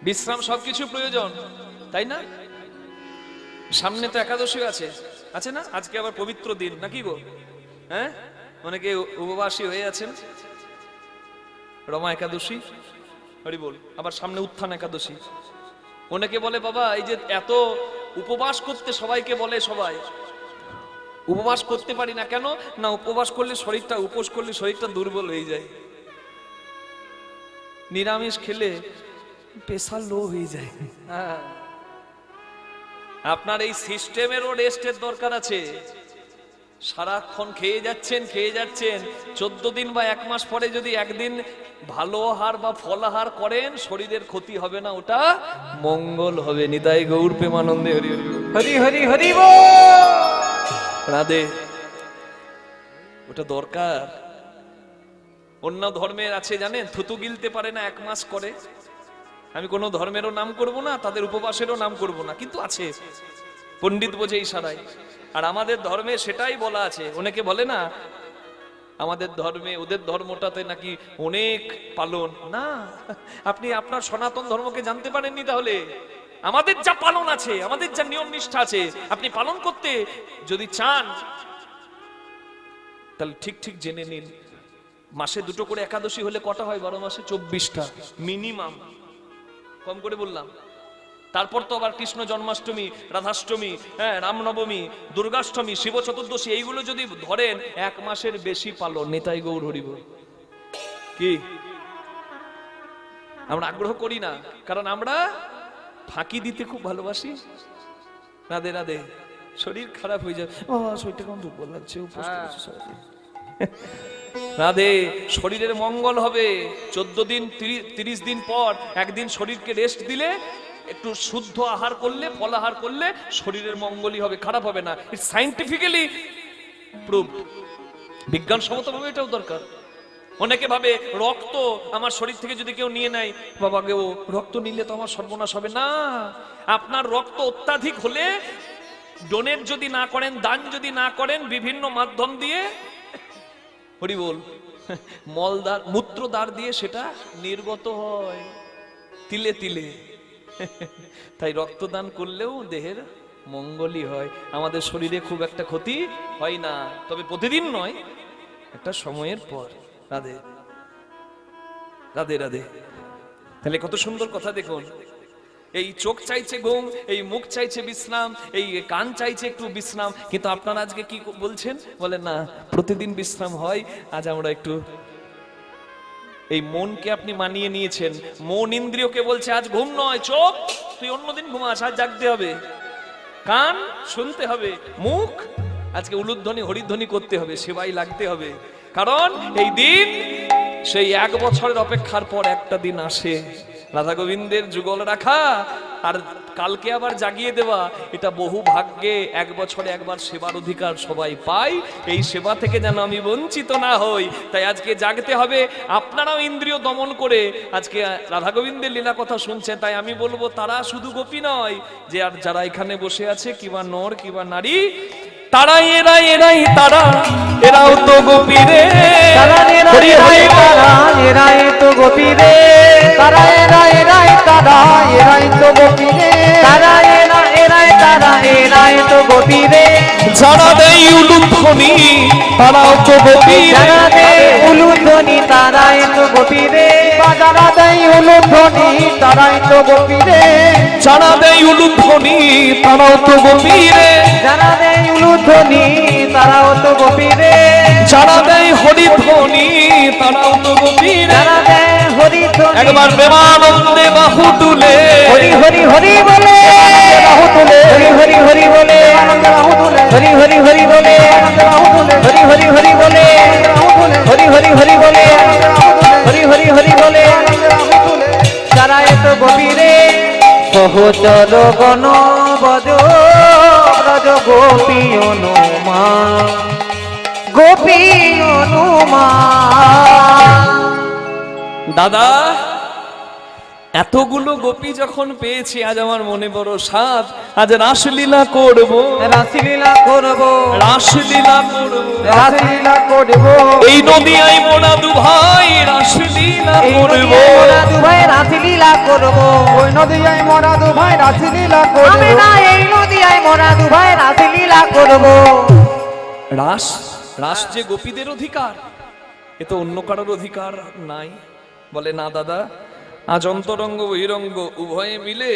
বিশ্রাম সবকিছু প্রয়োজন, তাই না? সামনে তো একাদশী আছে, আছে না? আজকে আবার পবিত্র দিন নাকি গো? হ্যাঁ, অনেকে উপবাসী হয়ে আছেন। রমা একাদশী, হরি বল। আবার সামনে উত্থান একাদশী। অনেকে বলে বাবা এই যে এত উপবাস করতে সবাইকে বলে, সবাই উপবাস করতে পারি না কেন? না, উপবাস করলে শরীরটা, উপোস করলে শরীরটা দুর্বল হয়ে যায়। নিরামিষ খেলে প্রেসার লো হয়ে যায়। আপনার এই সিস্টেমেরও রেস্টের দরকার আছে। সারাক্ষণ খেয়ে যাচ্ছেন 14 দিন বা 1 মাস পরে যদি একদিন ভালো আহার বা ফলাহার করেন, শরীরের ক্ষতি হবে না, ওটা মঙ্গল হবে। নিতাই গৌর প্রেমানন্দে হরি হরি হরি হরি হরি বল। রাধে। ওটা দরকার। অন্য ধর্মের আছে জানেন, থুতু গিলতে পারে না 1 মাস করে। আমি কোনো ধর্মেরও নাম করব না, তাদের উপবাসেরও নাম করব না, কিন্তু আছে, পণ্ডিত বোঝে ইশারায়। আর আমাদের ধর্মে সেটাই বলা আছে। অনেকে বলে না আমাদের ধর্মে, ওদের ধর্মটাতে নাকি অনেক পালন। না, আপনি আপনার সনাতন ধর্মকে জানতে পারেননি। তাহলে আমাদের যা পালন আছে, আমাদের যা নিয়ম নিষ্ঠা আছে, আপনি পালন করতে যদি চান তাহলে ঠিক ঠিক জেনে নিন। মাসে 2টো করে একাদশী হলে কটা হয়? 12 মাসে 24টা মিনিমাম, কম করে বললাম। তারপর তো আবার কৃষ্ণ জন্মাষ্টমী, রাধাষ্টমী, হ্যাঁ, রামনবমী, দুর্গাষ্টমী, শিব চতুর্দশী, এইগুলো যদি ধরেন 1 মাসের বেশি পালন। নিতাই গৌর হরি বল। কি আমরা আগ্রহ করি না? কারণ আমরা ফাঁকি দিতে খুব ভালোবাসি। রাধে রাধে। শরীর খারাপ হয়ে যায়, শরীরটা কেমন দুর্বল লাগছে, উপোস করেছি সারাদিন। রাধে। শরীরের মঙ্গল হবে। 14 দিন 30 দিন পর একদিন শরীরকে রেস্ট দিলে, একটু শুদ্ধ আহার করলে, ফলাহার করলে শরীরের মঙ্গলই হবে, খারাপ হবে না। It's scientifically proved. বিজ্ঞানসম্মতভাবে এটাও দরকার। অনেকে ভাবে রক্ত আমার শরীর থেকে যদি কেউ নিয়ে নেয়, বাবা গো রক্ত নিলে তো আমার সর্বনাশ হবে। না, আপনার রক্ত অত্যাধিক হলে ডোনেট যদি না করেন, দান যদি না করেন, বিভিন্ন মাধ্যম দিয়ে, হরি বল, মলদার, মূত্রদার দিয়ে সেটা নির্গত হয় তিলে তিলে। তাই রক্তদান করলেও দেহের মঙ্গলই হয়। আমাদের শরীরে খুব একটা ক্ষতি হয় না, তবে প্রতিদিন নয়, একটা সময়ের পর। রাধে রাধে রাধে। তাহলে কত সুন্দর কথা দেখুন। এই চোখ চাইছে ঘুম, এই মুখ চাইছে বিশ্রাম, এই কান চাইছে একটু বিশ্রাম, কিন্তু আপনারা আজকে কি বলছেন? বলেন না প্রতিদিন বিশ্রাম হয়, আজ আমরা একটু। এই মনকে আপনি মানিয়ে নিয়েছেন। মন ইন্দ্রিয়কে বলছে আজ ঘুম নয়, চোখ তুই অন্যদিন ঘুমাস, আজ জাগতে হবে। কান শুনতে হবে, মুখ আজকে উলুধ্বনি হরিধ্বনি করতে হবে, সেবাই লাগতে হবে। কারণ এই দিন সেই 1 বছরের অপেক্ষার পর একটা দিন আসে। রাধা গোবিন্দের যুগল রাখা আর কালকে আবার জাগিয়ে দেওয়া, এটা বহু ভাগ্যে এক বছরে একবার সেবার অধিকার সবাই পায়। এই সেবা থেকে যেন আমি বঞ্চিত না হই, তাই আজকে জাগতে হবে। আপনারাও ইন্দ্রিয় দমন করে আজকে রাধা গোবিন্দের লীলা কথা শুনছেন, তাই আমি বলবো তারা শুধু গোপী নয়, যে আর যারা এখানে বসে আছে কিবা নর কিবা নারী, তারা এরাই তারা, এরাও তো গোপী রে। হরি হরি এরাই তো গোপী রে, তারা এরাই তারা, এরাই তো গোপী রে, তারা এরাই তারা, এরাই তো গোপী রে। যারা দেয় উলুধ্বনি তারাও তো গোপী রে, যারা দেয় উলুধ্বনি তারাই তো গোপী রে, যারা দেয় উলুধ্বনি তারাই তো গোপী রে, যারা দেয় উলুধ্বনি তারাও তো গোপী রে, যারা দেয় উলুধ্বনি তারাও তো গোপী রে, যারা দেয় হরিধ্বনি তারাও তো গোপী রে। যারা দেয় হরিধ্বনি, একবার প্রেমানন্দে বাহু তুলে হরি হরি হরি বলে, বাহু তুলে, হরি হরি হরি বলে, বাহু তুলে, হরি হরি হরি বলে, বাহু তুলে, হরি হরি হরি বলে, বাহু তুলে, হরি হরি হরি বলে, হরি হরি হরি বলে, বাহু তুলে। যারা এত গভীরে সহচর গণ বজ ব্রজ গোপী অনুমান, গোপী অনুমান। দাদা, এতগুলো গোপী যখন পেয়েছি, আজ আমার মনে বড় সাধ, আজ রাসলীলা করব, রাসলীলা করব, রাসলীলা করব, রাসলীলা করব, এই নদিয়ায় মোরা দু ভাই রাসলীলা করব, মোরা দু ভাই রাসলীলা করব, ওই নদিয়ায় মোরা দু ভাই রাসলীলা করব, আমি না এই নদিয়ায় মোরা দু ভাই রাসলীলা করব। রাস রাস যে গোপীদের অধিকার, এ তো অন্য কারোর অধিকার নাই। বলে না দাদা, আজ অন্তরঙ্গ বহিরঙ্গ উভয়ে মিলে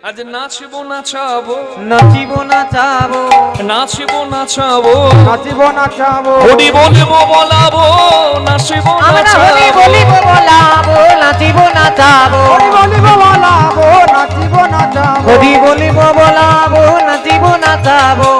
আজ নাচব নাচাবো, নাচিব নাচাবো, নাচব নাচাবো, নাচিব নাচাবো, হরি বলবো বলাবো, নাচব আমরা হরি বলিব বলাবো, নাচিব নাচাবো, হরি বলিব বলাবো, নাচিব নাচাবো, হরি বলিব বলাবো, নাচিব নাচাবো,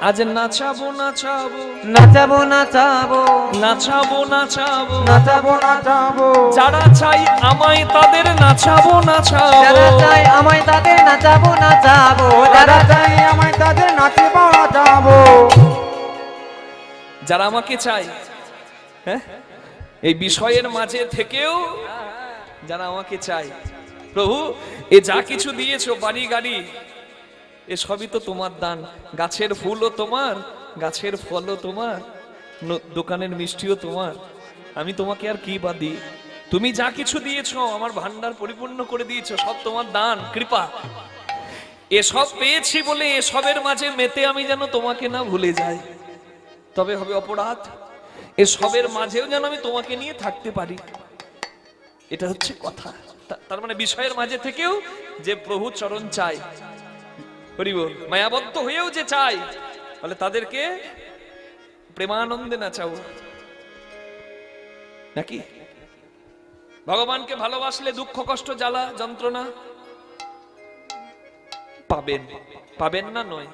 আজ নাচাবো নাচাবো, নাচাবো নাচাবো, নাচাবো নাচাবো, নাচাবো নাচাবো, যারা চাই আমায় তাদের নাচাবো নাচাবো, যারা চাই আমায় তাদের নাচাবো নাচাবো, যারা চাই আমায় তাদের নাচিব নাচাবো। যারা আমাকে চাই, হ্যাঁ, এই বিষয়ের মাঝে থেকেও যারা আমাকে চাই, প্রভু এ যা কিছু দিয়েছো, বাড়ি গাড়ি, এ সবই তো তোমার দান। গাছের ফুলও তোমার, গাছের ফলও তোমার, দোকানের মিষ্টিও তোমার। আমি তোমাকে আর কি বা দিই? তুমি যা কিছু দিয়েছো, আমার ভান্ডার পরিপূর্ণ করে দিয়েছো, সব তোমার দান কৃপা। এসব পেয়েছি বলে এসবের মাঝে মেতে আমি যেন তোমাকে না ভুলে যাই, তবে হবে অপরাধ। এসবের মাঝেও যেন আমি তোমাকে নিয়ে থাকতে পারি, এটা হচ্ছে কথা। তার মানে বিষয়ের মাঝে থেকেও যে প্রভু চরণ চাই, হরি বল, মায়াবদ্ধ হয়েও যে চাই, বলে তাদেরকে প্রেমানন্দে নাচাবো নাকি? ভগবানকে ভালোবাসলে দুঃখ কষ্ট জ্বালা যন্ত্রণা পাবেন, পাবেন না নয়,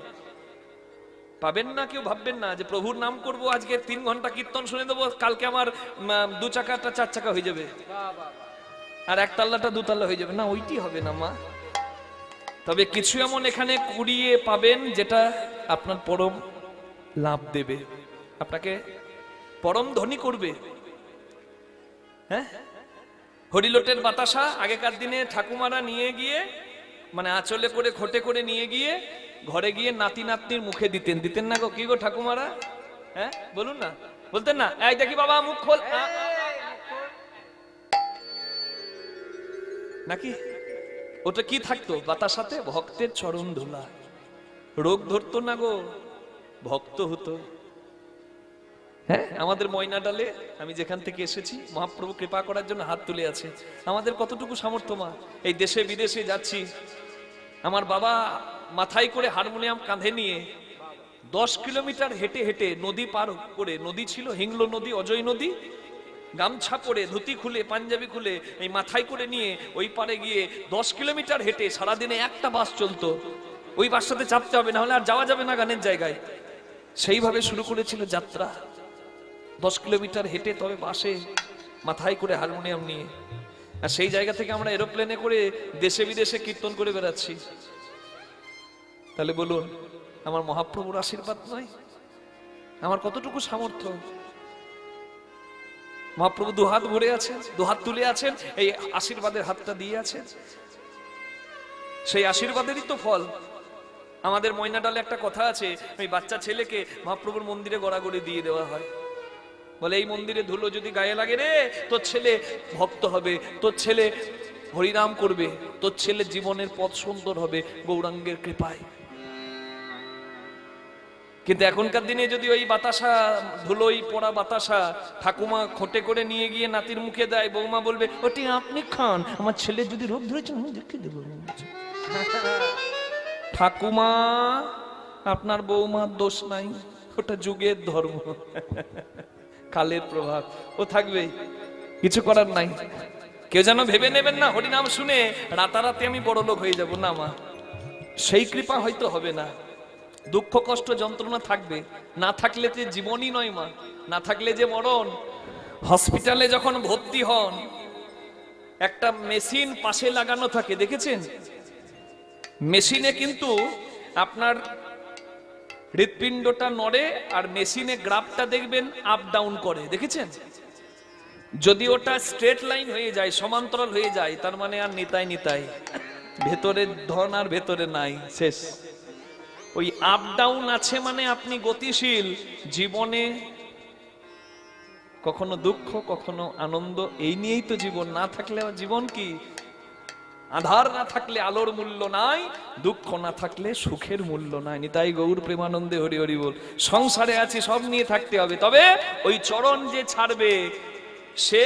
পাবেন না। কেউ ভাববেন না যে প্রভুর নাম করব, আজকে 3 ঘন্টা কীর্তন শুনে দেবো, কালকে আমার 2 চাকাটা 4 চাকা হয়ে যাবে, আর 1 তাল্লাটা 2 তাল্লা হয়ে যাবে, না ওইটি হবে না মা। তবে কিছু এমন এখানে কুড়িয়ে পাবেন যেটা আপনার পরম লাভ দেবে, আপনাকে পরম ধনী করবে। হ্যাঁ, হরিলোটের বাতাসা আগেকার দিনে ঠাকুমারা নিয়ে গিয়ে, মানে আঁচলে করে খোটে করে নিয়ে গিয়ে ঘরে গিয়ে নাতি নাতনির মুখে দিতেন, দিতেন না গো? কি গো ঠাকুমারা, হ্যাঁ বলুন না, বলতেন না? এই দেখি বাবা মুখ খোল, নাকি? ওটা কি থাকতো বাতাসাতে? ভক্তের চরণ ধুলা। রোগ ধরতো না গো, ভক্ত হতো। হ্যাঁ, আমাদের ময়না ডালে আমি যেখান থেকে এসেছি, মহাপ্রভু কৃপা করার জন্য হাত তুলে আছে। আমাদের কতটুকু সামর্থ্য মা, এই দেশে বিদেশে যাচ্ছি, আমার বাবা মাথায় করে হারমোনিয়াম কাঁধে নিয়ে 10 কিলোমিটার হেঁটে হেঁটে নদী পার করে, নদী ছিল হিংলো নদী, অজয় নদী, গামছা পরে ধুতি খুলে পাঞ্জাবি খুলে এই মাথায় করে নিয়ে ওই পারে গিয়ে 10 কিলোমিটার হেঁটে, সারাদিনে একটা বাস চলতো, ওই বাসটাতে চাপতে হবে, না হলে আর যাওয়া যাবে না গানের জায়গায়। সেইভাবে শুরু করেছিল যাত্রা, 10 কিলোমিটার হেঁটে, তবে বাসে মাথায় করে হারমোনিয়াম নিয়ে। আর সেই জায়গা থেকে আমরা এরোপ্লেনে করে দেশে বিদেশে কীর্তন করে বেড়াচ্ছি। তাহলে বলুন, আমার মহাপ্রভুর আশীর্বাদ নয়? আমার কতটুকু সামর্থ্য? মহাপ্রভু দুহাত ভরে আছেন, দুহাত তুলে আছেন, এই আশীর্বাদের হাতটা দিয়ে আছেন। সেই আশীর্বাদেরই তো ফল। আমাদের ময়নাডালে একটা কথা আছে, ওই বাচ্চা ছেলেকে মহাপ্রভুর মন্দিরে গড়াগড়ি দিয়ে দেওয়া হয়। বলে এই মন্দিরে ধুলো যদি গায়ে লাগে রে, তোর ছেলে ভক্ত হবে, তোর ছেলে হরিনাম করবে, তোর ছেলে জীবনের পথ সুন্দর হবে গৌরাঙ্গের কৃপায়। কিন্তু এখনকার দিনে যদি ওই বাতাসা, ধুলোই পড়া বাতাসা ঠাকুমা খোঁটে করে নিয়ে গিয়ে নাতির মুখে দেয়, বৌমা বলবে ওটি আপনি খান, আমার ছেলে যদি রোগ ধরেছে আমি দেখে দেবো। ঠাকুমা, আপনার বৌমার দোষ নাই, ওটা যুগের ধর্ম, কালের প্রভাব, ও থাকবে, কিছু করার নাই। কেউ যেন ভেবে নেবেন না হরিনাম শুনে রাতারাতি আমি বড় লোক হয়ে যাব, না মা, সেই কৃপা হয়তো হবে না। দুঃখ কষ্ট যন্ত্রণা থাকবে, না থাকলে যে জীবনই নয় মা, না থাকলে যে মরণ। হসপিটালে যখন ভর্তি হন, একটা মেশিন পাশে লাগানো থাকে, দেখেছেন? মেশিনে কিন্তু আপনার হৃৎপিণ্ডটা নড়ে, আর মেশিনে গ্রাফটা দেখবেন আপ ডাউন করে, দেখেছেন? যদি ওটা স্ট্রেট লাইন হয়ে যায়, সমান্তরাল হয়ে যায়, তার মানে আর নিতাই নিতাই, ভেতরে ধন আর ভেতরে নাই, শেষ। ওই আপ ডাউন আছে মানে আপনি গতিশীল জীবনে, কখনো দুঃখ কখনো আনন্দ, এই নিয়েই তো জীবন। না থাকলে জীবন কি? আধার না থাকলে আলোর মূল্য নাই, দুঃখ না থাকলে সুখের মূল্য নাই। নিতাই গৌর প্রেমানন্দে হরি হরি বল। সংসারে আছি, সব নিয়ে থাকতে হবে, তবে ওই চরণ যে ছাড়বে সে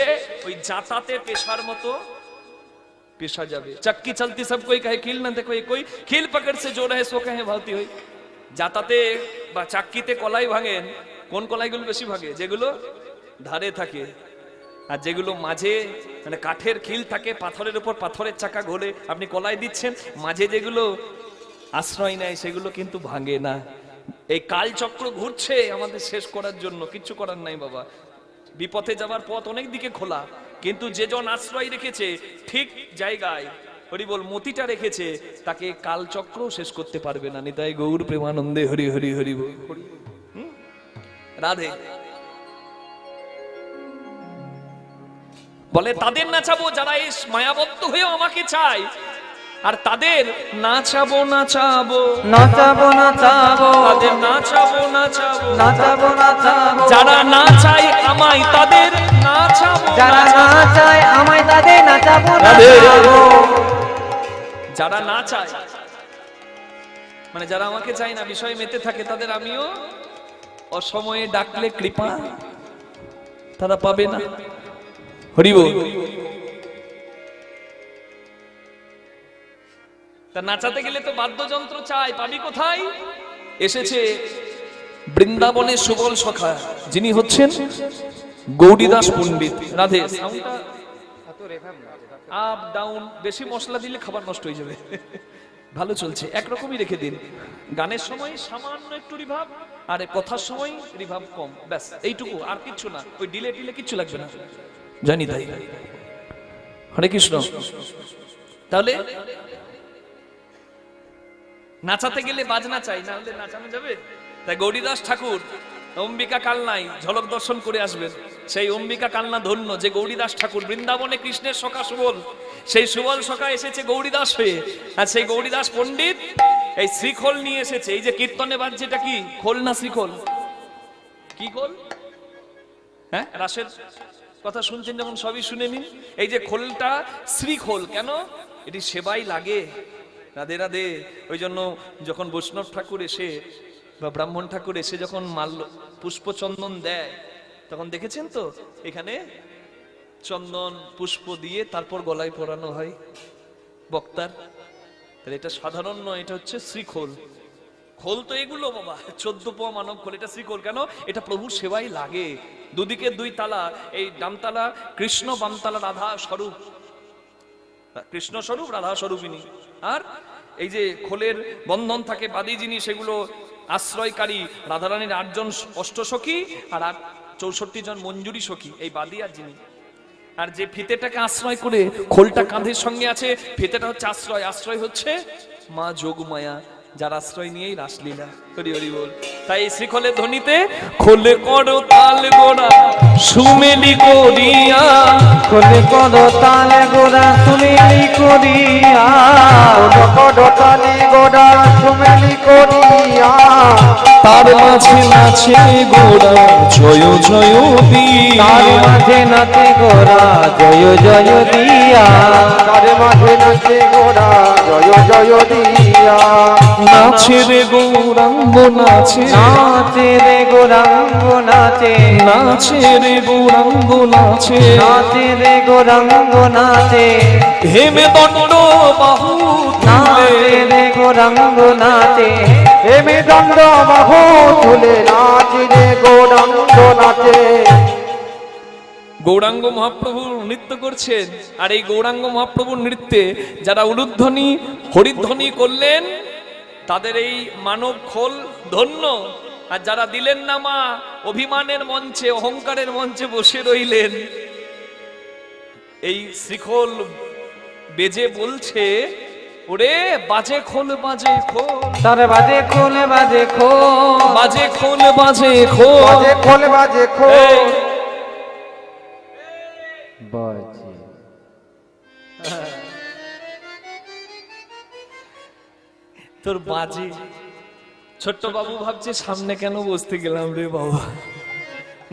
ওই জাতাতে পেশার মতো পেশা যাবে। চক্কি চলতি সব কই কহে খিল না দেখো, কই খিল পকড় সে জো রহে সো কহে ভালতি হই। জাতাতে বা চাক্কিতে কলাই ভাঙেন, কোন কলাইগুলো বেশি ভাগে? যেগুলো ধারে থাকে, আর যেগুলো মাঝে মানে কাঠের খিল থাকে, পাথরের উপর পাথরের চাকা ঘোরে, আপনি কলাই দিচ্ছেন, মাঝে যেগুলো আশ্রয় নেয় সেগুলো কিন্তু ভাঙে না। এই কালচক্র ঘুরছে আমাদের শেষ করার জন্য, কিচ্ছু করার নাই বাবা। বিপথে যাবার পথ অনেক দিকে খোলা, কিন্তু যেজন আশ্রয় রেখেছে ঠিক জায়গায়, হরি বল মতিটা রেখেছে, তাকে কালচক্র শেষ করতে পারবে না। নিতাই গৌর প্রেমানন্দে হরি হরি হরি বল। রাধে বলে তাদের নাচাবো যারা এই মায়াবদ্ধ হয়েও আমাকে চায়, আর তাদের নাচাবো নাচাবো নাচাবো নাচাবো, তাদের নাচাবো নাচাবো নাচাবো নাচাবো, যারা না চায় আমায় তাদের নাচাবো, যারা না চায় আমায় তাদের নাচাবো রাধে। নাচাবো। যারা না চায় মানে যারা আমাকে চায় না, বিষয়ে মেতে থাকে, তাদের আমিও অসময়ে ডাকলে কৃপা তারা পাবে না। হরি বল। তা নাচাতে গেলে তো বাদ্যযন্ত্র চাই, পাবি কোথায়? এসেছে বৃন্দাবনে সুবল সখা, যিনি হচ্ছেন গৌরীদাস পণ্ডিত। রাধে। আপ ডাউন, বেশি মশলা দিলে খাবার নষ্ট হয়ে যাবে। ভালো চলছে, একরকমই রেখে দিন। গানের সময় সামান্য একটু রিভাব, আর কথার সময় রিভাব কম, ব্যাস এইটুকু, আর কিচ্ছু না। ওই ডিলে টিলে কিচ্ছু লাগবে না, জানি তাই। হরে কৃষ্ণ। তাহলে নাচাতে গেলে বাজনা চাই, না হলে নাচানো যাবে? তাই গৌরীদাস ঠাকুর অম্বিকা কালনায় ঝলক দর্শন করে আসবেন। সেই অম্বিকা কালনা ধন্য যে গৌরীদাস ঠাকুর, বৃন্দাবনে কৃষ্ণের সখা সুবল, সেই সুবল সখা এসেছে গৌরীদাস হয়ে। আর সেই গৌরীদাস পণ্ডিত এই শ্রীখোল নিয়ে এসেছে। এই যে কীর্তনে বাজছে, এটা কি খোল না শ্রীখোল? কি খোল? হ্যাঁ, রাসের কথা শুনছেন যখন সবই শুনে নিন। এই যে খোলটা শ্রীখোল, কেন? এটি সেবাই লাগে। রাধে রাধে। ওই জন্য যখন বৈষ্ণব ঠাকুর এসে বা ব্রাহ্মণ ঠাকুর এসে যখন মাল্য পুষ্প চন্দন দেয়, তখন দেখেছেন তো এখানে চন্দন পুষ্প দিয়ে তারপর গলায় পরানো হয় বক্তার। তাহলে এটা সাধারণ নয়, এটা হচ্ছে শ্রীখোল। খোল তো এগুলো বাবা, 14 পোয়া মানব খোল, এটা শ্রীখোল। কেন? এটা প্রভুর সেবাই লাগে। দুদিকে দুই তালা, এই ডামতালা কৃষ্ণ, বামতালা রাধা স্বরূপ, কৃষ্ণ স্বরূপ রাধা স্বরূপিনী। আর এই যে খোলের বন্ধন থাকে বাদী যিনি, সেগুলো আশ্রয়কারী রাধারানীর 8 জন অষ্টসখী আর 64 জন মঞ্জুরি সখী, এই বাদী আর যিনি। আর যে ফিতেটাকে আশ্রয় করে খোলটা কাঁধের সঙ্গে আছে, ফিতেটা হচ্ছে আশ্রয়, আশ্রয় হচ্ছে মা যোগমায়া, যার আশ্রয় নিয়েই রাসলীলা। হরি হরি বল। তাই শ্রীখলের ধ্বনিতে খোলে করো তাল গোড়া সুমেলি করিয়া, খোলে করো তাল গোড়া সুমেলি করিয়া, করো তালে গোড়া সুমেলি করিয়া, তার মাঝে নাচে গোড়া জয় জয় দিয়া, তার মাঝে নাচে গোড়া জয় জয় দিয়া, তার মাঝে নাচে গোড়া জয় জয় দিয়া, নাচে রে গৌরাঙ্গ নাচে, নাচে রে গৌরাঙ্গ নাচে, নাচে রে গৌরাঙ্গ নাচে, নাচে রে গৌরাঙ্গ নাচে, হেমে দণ্ড বাহু নাচে রে গৌরাঙ্গ নাচে, হেমে দণ্ড বাহু তুলে নাচে রে গৌরাঙ্গ নাচে। গৌরাঙ্গ মহাপ্রভু নৃত্য করছেন, আর এই গৌরাঙ্গ মহাপ্রভুর নৃত্যে যারা উলুধ্বনি হরিধ্বনি করলেন তাদের এই মানব খোল ধন্য, আর যারা দিলেন না মা অভিমানের মঞ্চে অহংকারের মঞ্চে বসে রইলেন, এই শ্রীখোল বেজে বলছে ওরে বাজে খোল বাজে খোল, তার বাজে খোল বাজে খোল, বাজে খোল বাজে খোল, বাজে খোল বাজে খোল, এই বাজে তোর বাজে। ছোট্ট বাবু ভাবছে সামনে কেন বসতে গেলাম রে বাবা।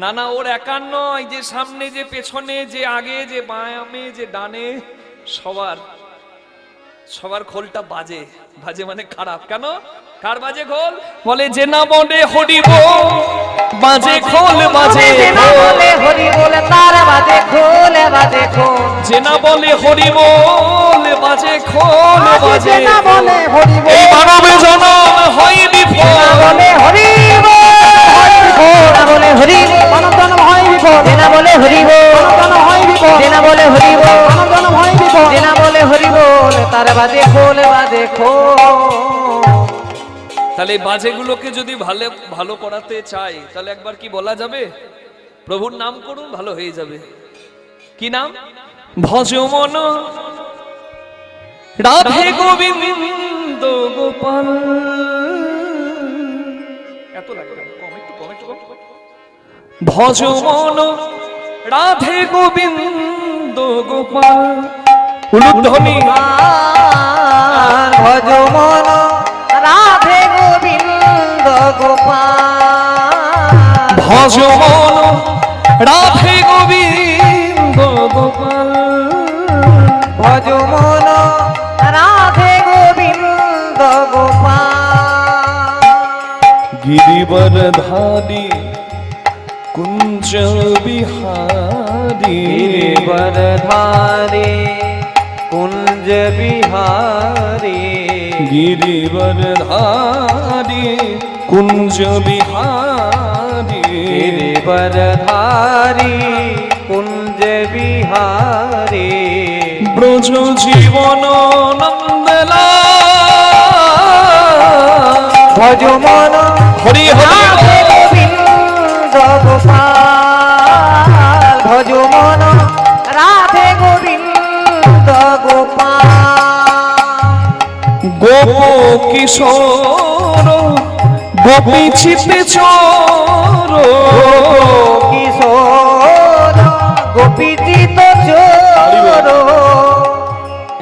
না না, ওর একার নয়, যে সামনে যে পেছনে যে আগে যে বায়ামে যে ডানে সবার সবার খোলটা বাজে। বাজে মানে খারাপ। কেন? কার বাজে খোল? বলে যে না বলে হরিব বাজে খোল বাজে খোল, হরি বলে তার বাজে খোল বাজে খোল, যে না বলে হরিব বাজে খোল বাজে না বলে হরি বল, এই মানবে জনম হয় বিফল, বলে হরি বল, না বলে হরি অনন্তন হয় বিপদ, না বলে হরি বল অনন্তন হয় বিপদ, না বলে হরি বল অনন্তন হয় বিপদ, না বলে হরি বল তার বাজে খোল বাজে খোল। তাহলে বাজেগুলোকে যদি ভালো ভালো করাতে চাই তাহলে একবার কি বলা যাবে? প্রভুর নাম করুন, ভালো হয়ে যাবে। কি নাম? ভজ মন রাধে গোবিন্দ গোপাল। এত লাগবে না, কম একটু কম একটু কম। ভজ মন রাধে গোবিন্দ গোপাল। উলুধ্বনি ভজ মন রাধে গোবিন্দ গোপাল, ভজ মন রাধে গোবিন্দ গোপাল, ভজ মন রাধে গোবিন্দ গোপাল। গিরিবর ধারি কুঞ্জ বিহারি, গিরিবর ধারে কুঞ্জ বিহারে, গিরিবর ধারি কুঞ্জ বিহারি, গিরিবর ধারি কুঞ্জ বিহারে, ব্রজ জীবন নন্দলা। ভজ মন হরি রাধে হরি গোবিন্দ গোপাল, ভজ মন রাধে গোবিন্দ গোপাল। গোপ কিশোর গোপী চিতে চোর, কিশোর গোপীচিত চোর।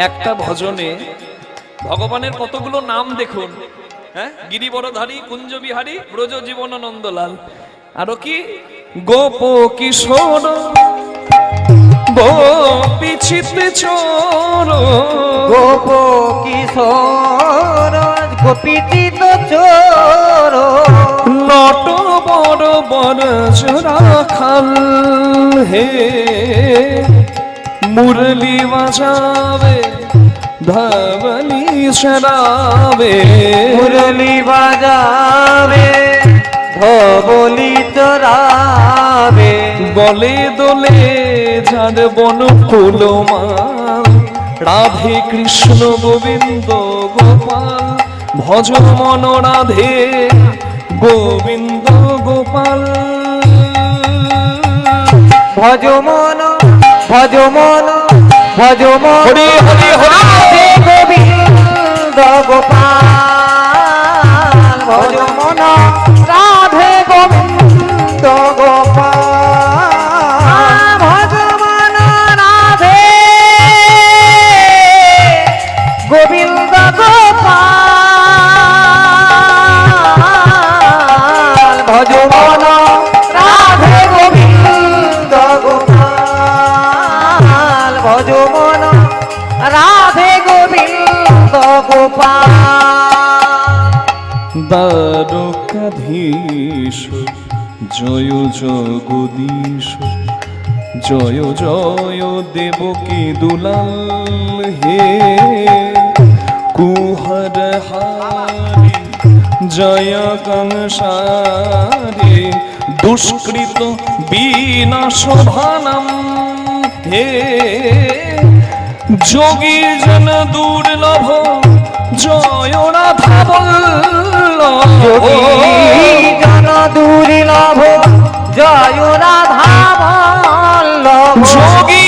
একটা ভজনে ভগবানের কতগুলো নাম দেখুন। হ্যাঁ, গিরিবরধারী কুঞ্জ বিহারী ব্রজ জীবন নন্দলাল। আরো কি? গোপ কিশোর গোপী চিতে চোর, গোপ কিশোর গোপীচিত চোর। নট বড় বড় রাখাল হে, মুরলি বাজাবে ধবলি শরাবে, মুরলি বাজাবে ধবলি চরাবে, বলে দোলে ঝাড় বন ফুলমাল। রাধে কৃষ্ণ গোবিন্দ গোপাল, ভজ মন রাধে গোবিন্দ গোপাল। ভজ মন ভজ মন ভজ মন হরি হরি হরি রাধে গোবিন্দ গোপাল ভজ মন রাধে গোবিন্দ গোপাল ভজ মন রাধে গোবিন্দ গোপাল ভজ মন রাধে গোবিন্দ গোপাল ভজ মন রাধে গোবিন্দ গোপাল দ্বারকাধীশ জয় জগদীশ জয় জয় দেবকী দুলাল হে কুহর হারি জয় কংসারি দুষ্কৃত বিনাশভানম হে যোগী জন দুর্লভ জয় রাধা যোগী জন দুর্লভ জয় রাধা বল্লভ যোগী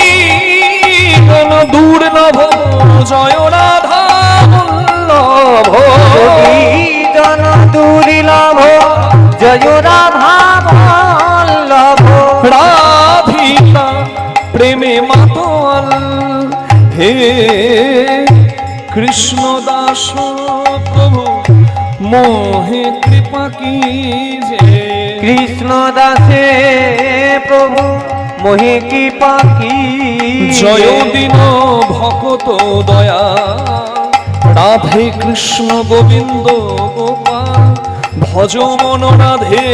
জন দুর্লভ জয় রাধা বল্লভ যোগী জন দুর্লভ জয় রাধা বল্লভ রাধিকা প্রেমে মাতোয়াল হে কৃষ্ণ দাস প্রভু মোহে কৃপা কিজে কৃষ্ণ দাসে প্রভু মোহে কৃপা কি জয় দিন ভকত দয়া রাধে কৃষ্ণ গোবিন্দ গোপাল ভজ মন রাধে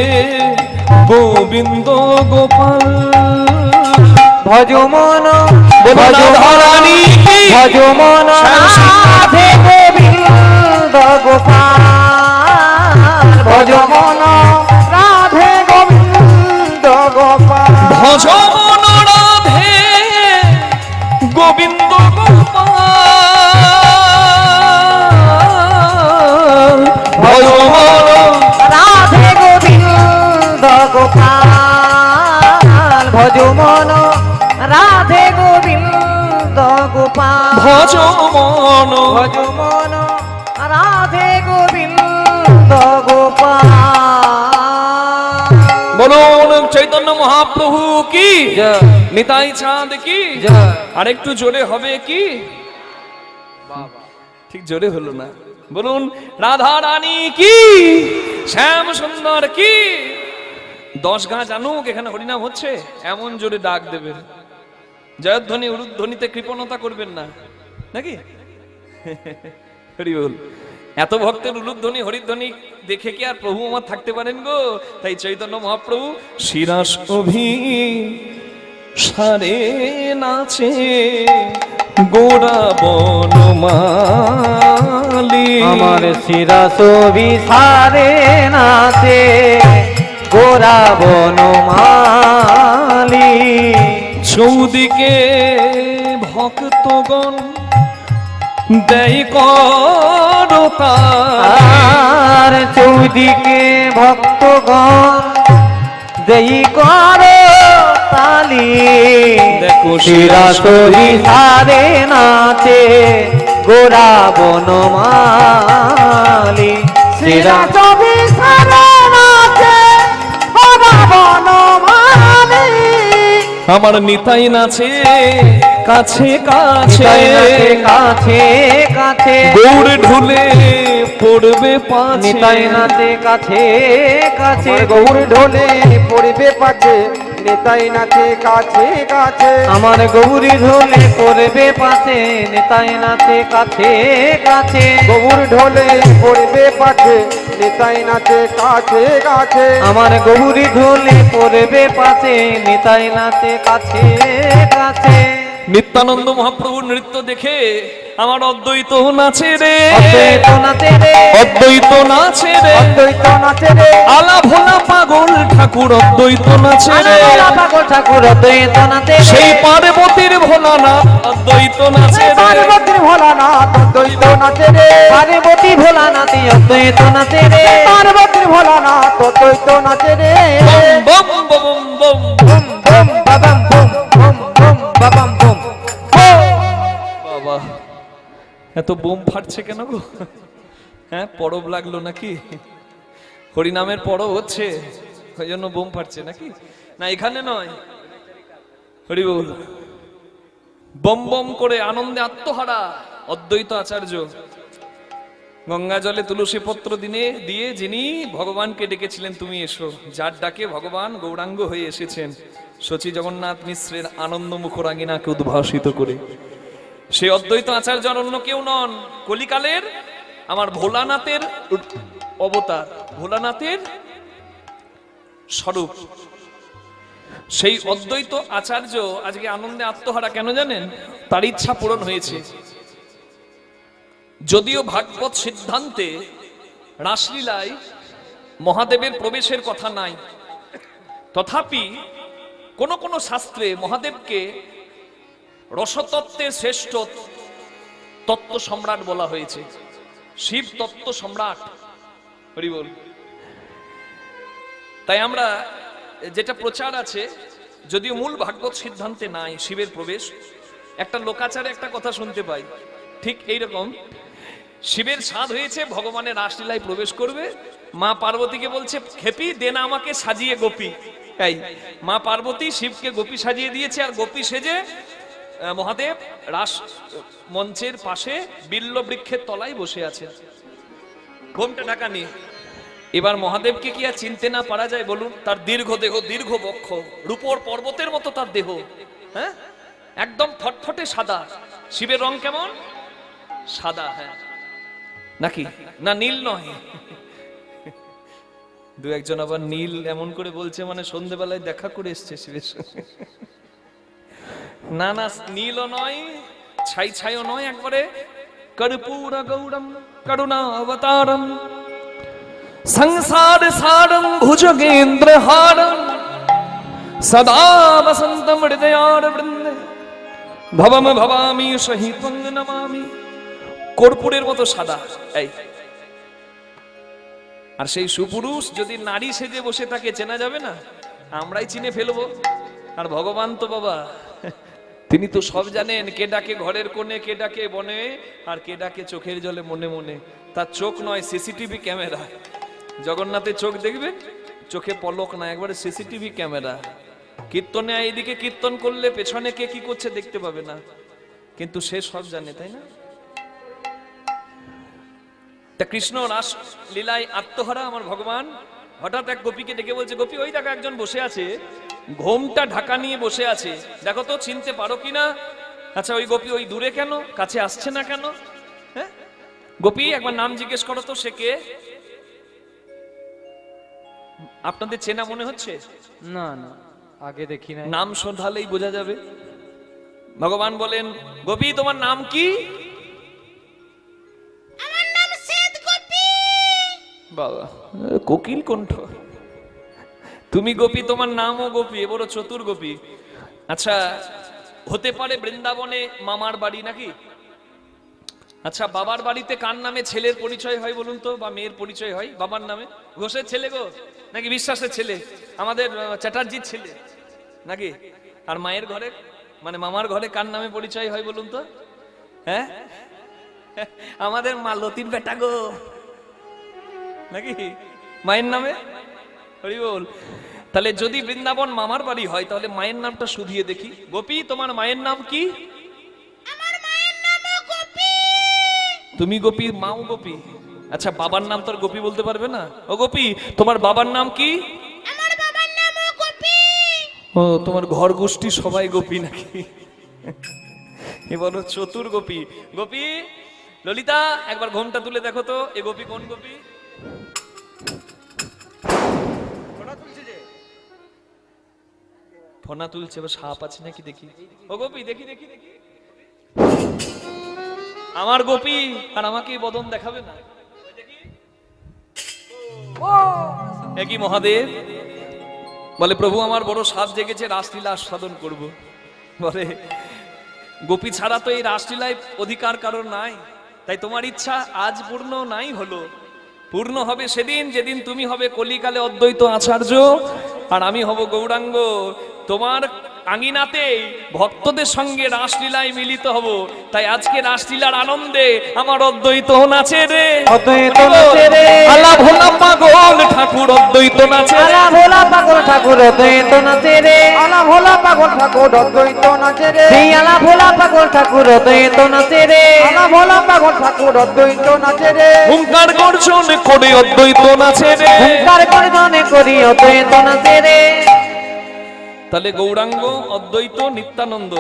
গোবিন্দ গোপাল ভজ মন ভজ রানী কি ভজ মন রাধে গোবিন্দ গোপাল ভজ মন রাধে গোবিন্দ গোপাল ভজ মন রাধে গোবিন্দ গোপাল ভজ মন রাধে গোবিন্দ গোপাল ভজ মন রাধে গোবিন্দ গোপাল ভজ মন ভজ মন রাধে গোবিন্দ গোপাল বলুন চৈতন্য মহাপ্রভু কি জয়। নিতাই চাঁদ কি জয়। আর একটু জোরে হবে কি ঠিক জোরে হলো না বলুন রাধা রানী কি শ্যাম সুন্দর কি 10 গাঁ জানুক এখানে হরিনাম হচ্ছে এমন জোরে ডাক দেবেন জয়ধ্বনি উরুধ্বনিতে কৃপণতা করবেন না নাকি হরি বল এত ভক্তের উলুধ্বনি হরিধ্বনি দেখে কি আর প্রভু আমার থাকতে পারেন গো তাই চৈতন্য মহাপ্রভু শিরাস অভি সারে নাচে গোড়া বনমালি আমার শিরাস বিসারে নাচে গোরা বনমালি চৌদিকে ভক্তগণ দেয় করতালি আর চৌদিকে ভক্তগণ দেই কর তালি দেখো শিরাস বিসারে নাচে গোরা বনমালি শিরাস বিসারে নাচে গোরা বনমালি আমার নিতাই নাচে কাছে কাছে কাছে কাছে গৌড় ঢুলে পড়বে পাছে নিতাই নাচে কাছে কাছে গৌর ঢোলে পড়বে পাছে নিতাই নাচে কাছে কাছে আমার গৌরী ঢোলে পড়বে পাছে নিতাই নাচে কাছে কাছে গৌর ঢোলে পড়বে পাছে নিতাই নাচে কাছে কাছে আমার গৌরী ঢোলে পড়বে পাছে নিতাই নাচে কাছে কাছে নিত্যানন্দ মহাপ্রভুর নৃত্য দেখে আমার অদ্বৈত নাচে রে অদ্বৈত নাচে রে অদ্বৈত নাচে রে অদ্বৈত নাচে রে আলা ভোলা পাগল ঠাকুর অদ্বৈত নাচে রে পাগল ঠাকুর অদ্বৈত নাচে রে সেই পার্বতীর ভোলানাথ অদ্বৈত নাচে রে পার্বতীর ভোলানাথ অদ্বৈত নাচে রে পার্বতী ভোলানাথ অদ্বৈত নাচে রে পার্বতীর ভোলানাথ অদ্বৈত নাচে রে বম বম বম বম বম বম বাবাম বম বম বম বাবাম এত বোম ফাটছে কেন গো? হ্যাঁ, পরব লাগলো নাকি? হরিনামের পরব হচ্ছে, ওই জন্য বোম ফাটছে নাকি? না, এখানে নয়। হরি বল। বম বম করে আনন্দে আত্মহারা অদ্বৈত আচার্য গঙ্গা জলে তুলসী পত্র দিয়ে যিনি ভগবানকে ডেকেছিলেন, তুমি এসো, যার ডাকে ভগবান গৌরাঙ্গ হয়ে এসেছেন শচী জগন্নাথ মিশ্রের আনন্দ মুখরাঙ্গিনাকে উদ্ভাসিত করে, সেই অদ্বৈত আচার্য অন্য কেউ নন, কলিকালের আমার ভোলানাথের অবতার, ভোলানাথের স্বরূপ। সেই অদ্বৈত আচার্য আজকে আনন্দে আত্মহারা কেন জানেন? তার ইচ্ছা পূরণ হয়েছে। যদিও ভাগবত সিদ্ধান্তে রাসলীলায় মহাদেবের প্রবেশের কথা নাই, তথাপি কোন কোন শাস্ত্রে মহাদেবকে রসতত্ত্বের শ্রেষ্ঠ তত্ত্ব সম্রাট বলা হয়েছে, শিব তত্ত্ব সম্রাট। হরি বল। তাই আমরা যেটা প্রচার আছে, যদিও মূল ভাগবত সিদ্ধান্তে নাই শিবের প্রবেশ, একটা লোকাচারে একটা কথা শুনতে পাই ঠিক এইরকম। শিবের সাধ হয়েছে ভগবানের রাসলীলায় প্রবেশ করবে, মা পার্বতীকে বলছে খেপি দে না আমাকে সাজিয়ে গোপী। এই মা পার্বতী শিবকে গোপী সাজিয়ে দিয়েছে, আর গোপী সেজে মহাদেব রাস মঞ্চের পাশে বিল্ল বৃক্ষের তলায় বসে আছে, ঘোমটা ঢাকা নিয়ে। এবার মহাদেবকে কি আর চিনতে না পারা যায় বলুন? তার দীর্ঘ দেহ, দীর্ঘ বক্ষ, রূপোর পর্বতের মতো তার দেহ, হ্যাঁ, একদম ফটফটে সাদা। শিবের রং কেমন? সাদা। হ্যাঁ নাকি? না নীল নয়। দু একজন আবার নীল এমন করে বলছে মানে সন্ধ্যেবেলায় দেখা করে এসছে শিবের সঙ্গে। না না, নীলও নয়, ছাই ছাইও নয়, একবারে কর্পূর গৌরম করুণা অবতারম সংসার সারম ভুজগেন্দ্র হারম সদা বসন্তম হৃদয়ার বৃন্দে ভবম ভবামি সহিতং নমামি। কর্পূরের মতো সাদা। এই আর সেই সুপুরুষ যদি নারী সেজে বসে থাকে, চেনা যাবে না? আমরাই চিনে ফেলবো। আর ভগবান তো বাবা, তিনি তো সব জানেন, কে ডাকে ঘরের কোণে, কে ডাকে বনে, আর কে ডাকে চোখের জলে মনে মনে। তার চোখ নয়, সিসিটিভি ক্যামেরা। জগন্নাথের চোখ দেখবেন, চোখে পলক না, একবারে সিসিটিভি ক্যামেরা। কীর্তনে এইদিকে কীর্তন করলে পেছনে কে কি করছে দেখতে পাবে না, কিন্তু সে সব জানে, তাই না? তা কৃষ্ণ রাস লীলায় আত্মহারা আমার ভগবান হঠাৎ এক গোপীকে ডেকে বলছে, গোপী ওই দেখো একজন বসে আছে, ঘোমটা ঢাকা নিয়ে বসে আছে, দেখো তো চিনতে পারো কিনা? আচ্ছা ওই গোপী ওই দূরে কেন, কাছে আসছে না কেন? হ্যাঁ গোপী একবার নাম জিজ্ঞেস করো তো, সে কে? আপনাদের চেনা মনে হচ্ছে? না না, আগে দেখি না। নাম শোধালেই বোঝা যাবে। ভগবান বলেন, গোপী তোমার নাম কি? আমার নাম শ্বেত গোপী। বাবা, কোকিল কণ্ঠ। তুমি গোপী, তোমার নামও গোপী, বড় চতুর গোপী। আচ্ছা হতে পারে বৃন্দাবনে মামার বাড়ি নাকি? আচ্ছা বাবার বাড়িতে কার নামে ছেলের পরিচয় হয় বলুন তো, বা মেয়ের পরিচয় হয়? বাবার নামে। ঘোষের ছেলে গো নাকি বিশ্বাসের ছেলে, আমাদের চ্যাটার্জির ছেলে নাকি? আর মায়ের ঘরে মানে মামার ঘরে কার নামে পরিচয় হয় বলুন তো? হ্যাঁ আমাদের মালতীর বেটা গো নাকি মায়ের নামে। হরি বল। তাহলে যদি বৃন্দাবন মামার বাড়ি হয়, তাহলে মায়ের নামটা শুধিয়ে দেখি। গোপী তোমার মায়ের নাম কি? আমার মায়ের নামও গোপী। তুমি গোপী, মাও গোপী। আচ্ছা বাবার নাম তোর গোপী বলতে পারবে না? ও গোপী তোমার বাবার নাম কি? আমার বাবার নামও গোপী। ও তোমার ঘর গোষ্ঠী সবাই গোপী নাকি? এবার চতুর গোপী। গোপী ললিতা একবার ঘোমটা তুলে দেখো তো, এ গোপী কোন গোপী? ফোনা তুলছে, এবার সাপ আছে নাকি দেখি। ও গোপী দেখি দেখি দেখি, আমার গোপী। আর আমাকে বদন দেখাবে না? একই মহাদেব বলে, প্রভু আমার বড় সাধ জেগেছে, রাসলীলা আস্বাদন করব। বলে গোপী ছাড়া তো এই রাসলীলায় অধিকার কারণ নাই, তাই তোমার ইচ্ছা আজ পূর্ণ নাই হলো, পূর্ণ হবে সেদিন যেদিন তুমি হবে কলিকালে অদ্বৈত আচার্য, আর আমি হব গৌরাঙ্গ। তোমার আঙিনাতে ভক্তদের সঙ্গে রাসলীলায় মিলিত হব। তাই আজকে রাসলীলার আনন্দে আমার অদ্বৈত নাচে রে, অদ্বৈত নাচে রে। আলা ভোলা পাগল ঠাকুর অদ্বৈত নাচে রে। আলা ভোলা পাগল ঠাকুর অদ্বৈত নাচে রে। আলা ভোলা পাগল ঠাকুর অদ্বৈত নাচে রে। সেই আলা ভোলা পাগল ঠাকুর অদ্বৈত নাচে রে। আলা ভোলা পাগল ঠাকুর অদ্বৈত নাচে রে। হুঙ্কার গর্জন করে অদ্বৈত নাচে রে। হুঙ্কার গর্জনে করি অদ্বৈত নাচে রে। তাহলে গৌরাঙ্গ অদ্বৈত নিত্যানন্দ,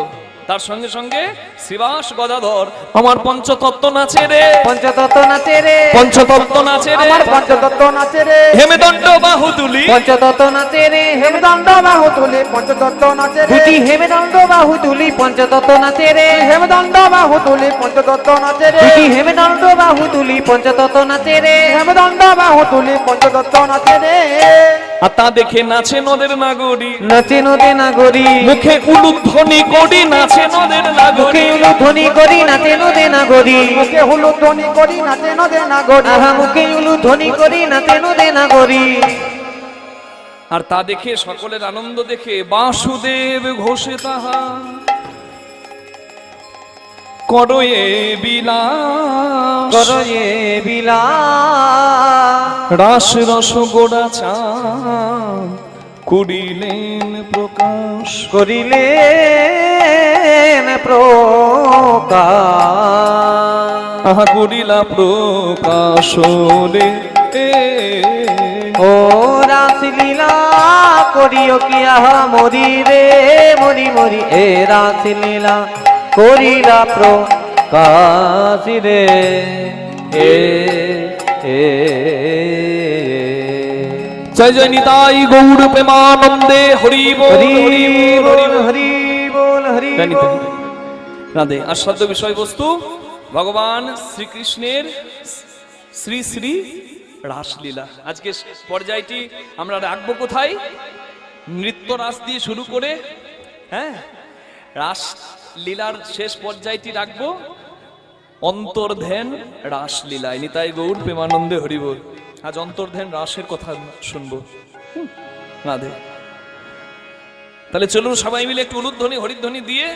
তার সঙ্গে সঙ্গে শ্রীবাস গদাধর আমার পঞ্চতত্ত্ব নাচে রে। পঞ্চতত্ত্ব নাচে রে। পঞ্চতত্ত্ব নাচে রে। আমার পঞ্চতত্ত্ব নাচে রে। হেমেদণ্ড বাহু তুলি পঞ্চতত্ত্ব নাচে রে। হেমদণ্ড বাহু তুলি পঞ্চতত্ত্ব নাচে রে। দুটি হেমেদণ্ড বাহু তুলি পঞ্চতত্ত্ব নাচে রে। হেমদণ্ড বাহু তুলি পঞ্চতত্ত্ব নাচে রে। দুটি হেমেদণ্ড বাহু তুলি পঞ্চতত্ত্ব নাচে রে। হেমদণ্ড বাহু তুলি পঞ্চতত্ত্ব নাচে রে। আর তা দেখে নাচে নদের নাগরী, নাচে নদে নাগরী। মুখে উলুধ্বনি করি নাচে নদের মুখে নাগরী। উলুধ্বনি করি নাচে নদে নাগরী। মুখে হুলু ধ্বনি করি নাচে নদে নাগরী। আহা মুখে উলুধ্বনি করি নাচে নদে নাগরী। আর তা দেখে সকলের আনন্দ দেখে বাসুদেব ঘোষে তাহা করয়ে বিলাস। করয়ে বিলা রাস রস গোড়া চাঁদ করিলেন প্রকাশ। করিলেন প্রকাশ। আহা করিলা প্রকাশ রে। ও রাসলীলা করিও কি আহা মরি রে মরি মরি। এ রাসলীলা করিলা প্রকাশ রে। এ এ জয় জয় নিতাই গৌর প্রেমানন্দে হরি বল হরি হরি বল বল হরি বল হরি জয় নিতাই। বল। রাধে। আস্বাদ্য বিষয়বস্তু ভগবান শ্রীকৃষ্ণের শ্রী শ্রী রাসলীলা। আজকে পর্যায়টি আমরা রাখবো কোথায়? নৃত্য রাস দিয়ে শুরু করে, হ্যাঁ, রাসলীলার শেষ পর্যায়টি রাখবো অন্তর্ধ্যান রাসলীলায়। নিতাই গৌর প্রেমানন্দে হরিবল। আজ অন্তর্ধ্যান রাসের কথা শুনবো। রাধে। তাহলে চলুন সবাই মিলে একটু উলুধ্বনি হরিধ্বনি দিয়ে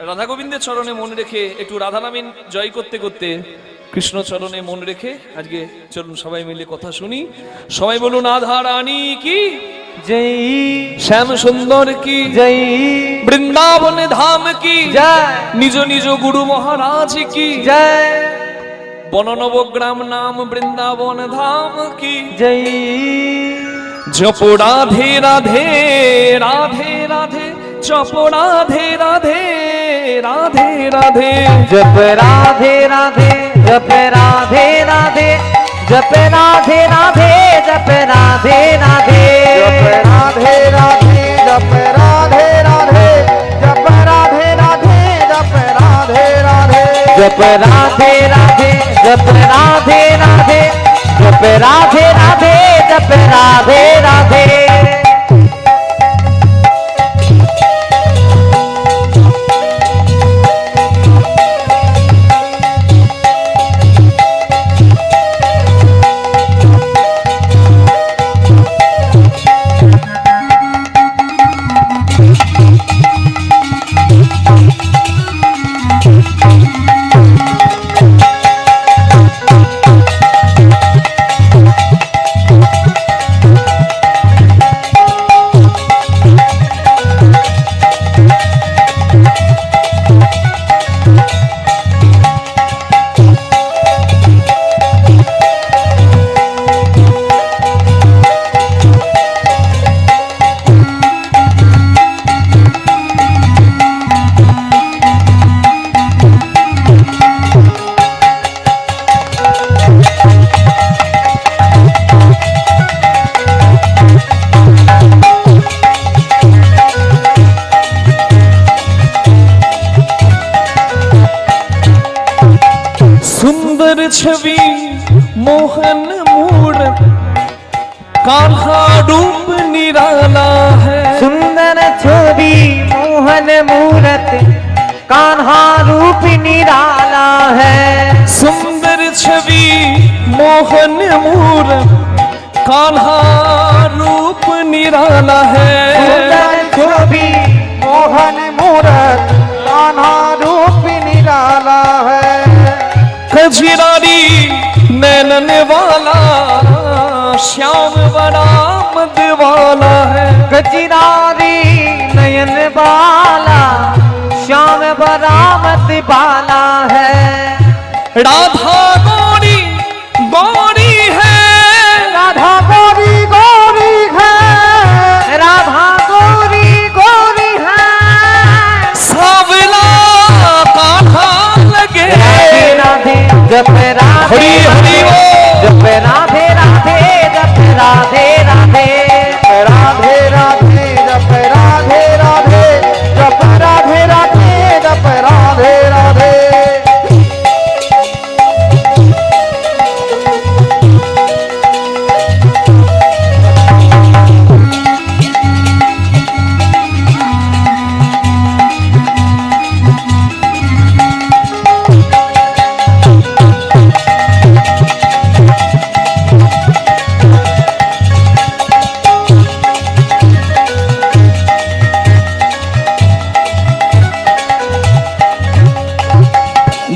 রাধা গোবিন্দের চরণে মন রেখে একটু রাধা নামে জয় করতে করতে কৃষ্ণ চরণে মন রেখে আজকে চলুন সবাই মিলে কথা শুনি। সবাই বলুন রাধা রানী কি জয় শ্যাম সুন্দর কি জয় বৃন্দাবন ধাম কি জয় নিজ নিজ গুরু মহারাজ কি জয় বননবগ্রাম নাম বৃন্দাবন ধাম কি জয় জপ রাধে রাধে রাধে রাধে জপ রাধে রাধে রাধে রাধে जप राधे राधे जप राधे राधे जप राधे राधे जप राधे राधे जप राधे राधे जप राधे राधे जप राधे राधे जप राधे राधे जप राधे राधे जप राधे राधे जप राधे राधे जप राधे राधे सुंदर छवि मोहन मूरत कान्हा रूप निराला है सुंदर छवि मोहन मूरत कान्हा रूप निराला है सुंदर छवि मोहन मूरत कान्हा रूप निराला है सुंदर छवि मोहन मूरत कान्हा रूप निराला है कजरारी नैनन वाला श्याम बड़ा मद वाला है गजरारी नयन बाला श्याम बरामत बाला है राधा गौरी गौरी है राधा गौरी गौरी है राधा गौरी गौरी है सावला कान्हा लगे राधे राधे जप राधे हरि हरि बोल। जप राधे राधे जप राधे राधे राधे राधे जप राधे राधे जप राधे राधे जप राधे राधे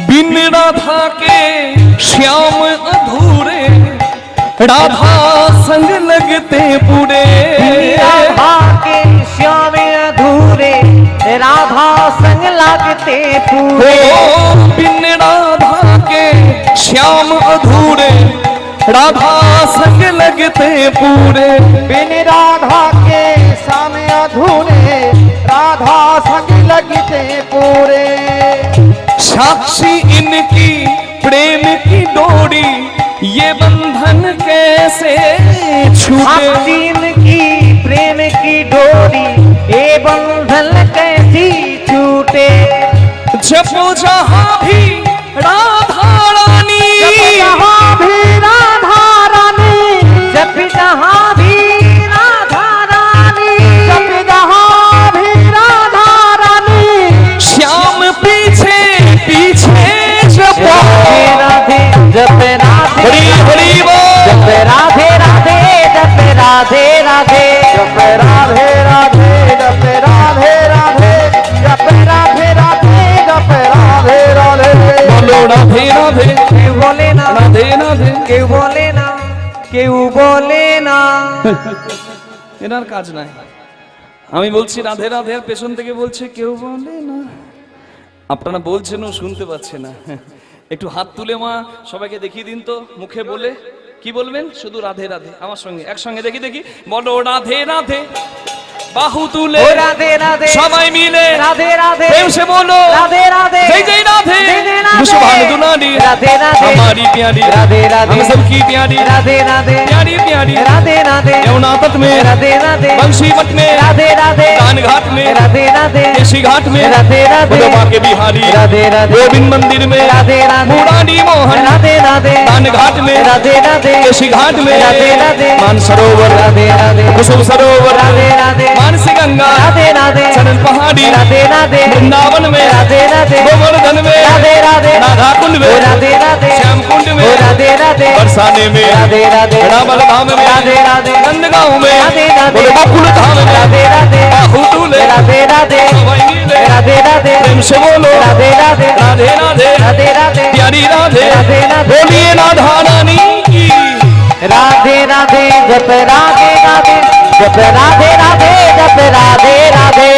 बिन राधा के श्याम अधूरे राधा संग लगते पूरे राधा के श्याम अधूरे राधा संग लागते पूरे ओ बिन राधा के श्याम अधूरे राधा संग लगते पूरे बिन राधा के सामे अधूरे राधा संग लगते पूरे साक्षी इनकी प्रेम की डोरी ये बंधन कैसे छूटे भक्तिन की प्रेम की डोरी ये बंधन कैसी छूटे जपो जहाँ भी राधा रानी जहाँ भी राधा रानी जब जहाँ भी राधा रानी जप जहाँ भी राधा रानी श्याम पीछे पीछे जपो राधे राधे जप राधे हरि हरि बोल। जप राधे राधे जप राधे राधे जप राधे राधे जप राधे राधे जप राधे राधे जप राधे राधे बोलो राधे राधे केहू बोले ना राधे राधे केहू बोले ना কেউ বলে না এনার কাজ নাই আমি বলছি রাধে রাধে আর পেছন থেকে বলছে কেউ বলে না আপনারা বলছেন ও শুনতে পাচ্ছে না একটু হাত তুলে মা সবাইকে দেখিয়ে দিন তো মুখে বলে কি বলবেন শুধু রাধে রাধে আমার সঙ্গে একসঙ্গে দেখি দেখি বলো রাধে রাধে বাহু তুলে ও রাধে রাধে সবাই মিলে রাধে রাধে प्रेम से बोलो राधे राधे जय जय राधे जय जय राधे मुसलमान दुलारी राधे राधे हमारी प्यारी राधे राधे हम सबकी प्यारी राधे राधे प्यारी प्यारी राधे राधे यमुना तट में राधे राधे बंशी मठ में राधे राधे कान घाट में राधे राधे केशी घाट में राधे राधे बोलो बाके बिहारी राधे राधे गोविंद मंदिर में राधे राधे मुरारी मोहन राधे राधे कान घाट में राधे राधे केशी घाट में राधे राधे मान सरोवर राधे राधे कुसुम सरोवर राधे राधे मानसी गंगा राधे राधे चरण पहाड़ी राधे राधे वृंदावन में राधे राधे गोवर्धन में राधे राधे राधा कुंड में राधे राधे श्याम कुंड में राधे राधे बरसाने में राधे राधे रावल धाम में राधे राधे नंदगांव में राधे राधे बोलो गोकुल धाम में राधे राधे बाहु तुले राधे राधे सवाई मिले राधे राधे प्रेम से बोलो राधे राधे राधे राधे राधे राधे प्यारी राधे राधे राधे बोलिए राधा रानी की राधे राधे जप राधे राधे जप राधे राधे जप राधे राधे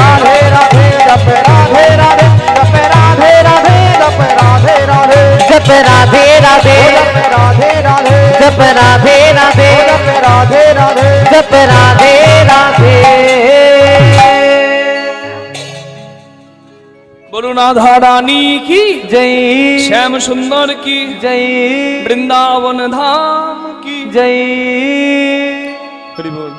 राधे राधे जप राधे राधे जप राधे राधे जप राधे राधे जप राधे राधे जप राधे राधे जप राधे राधे जप राधे राधे जप राधे राधे बोलो राधा रानी की जय श्याम सुंदर की जय वृंदावन धाम की जय हरि बोल।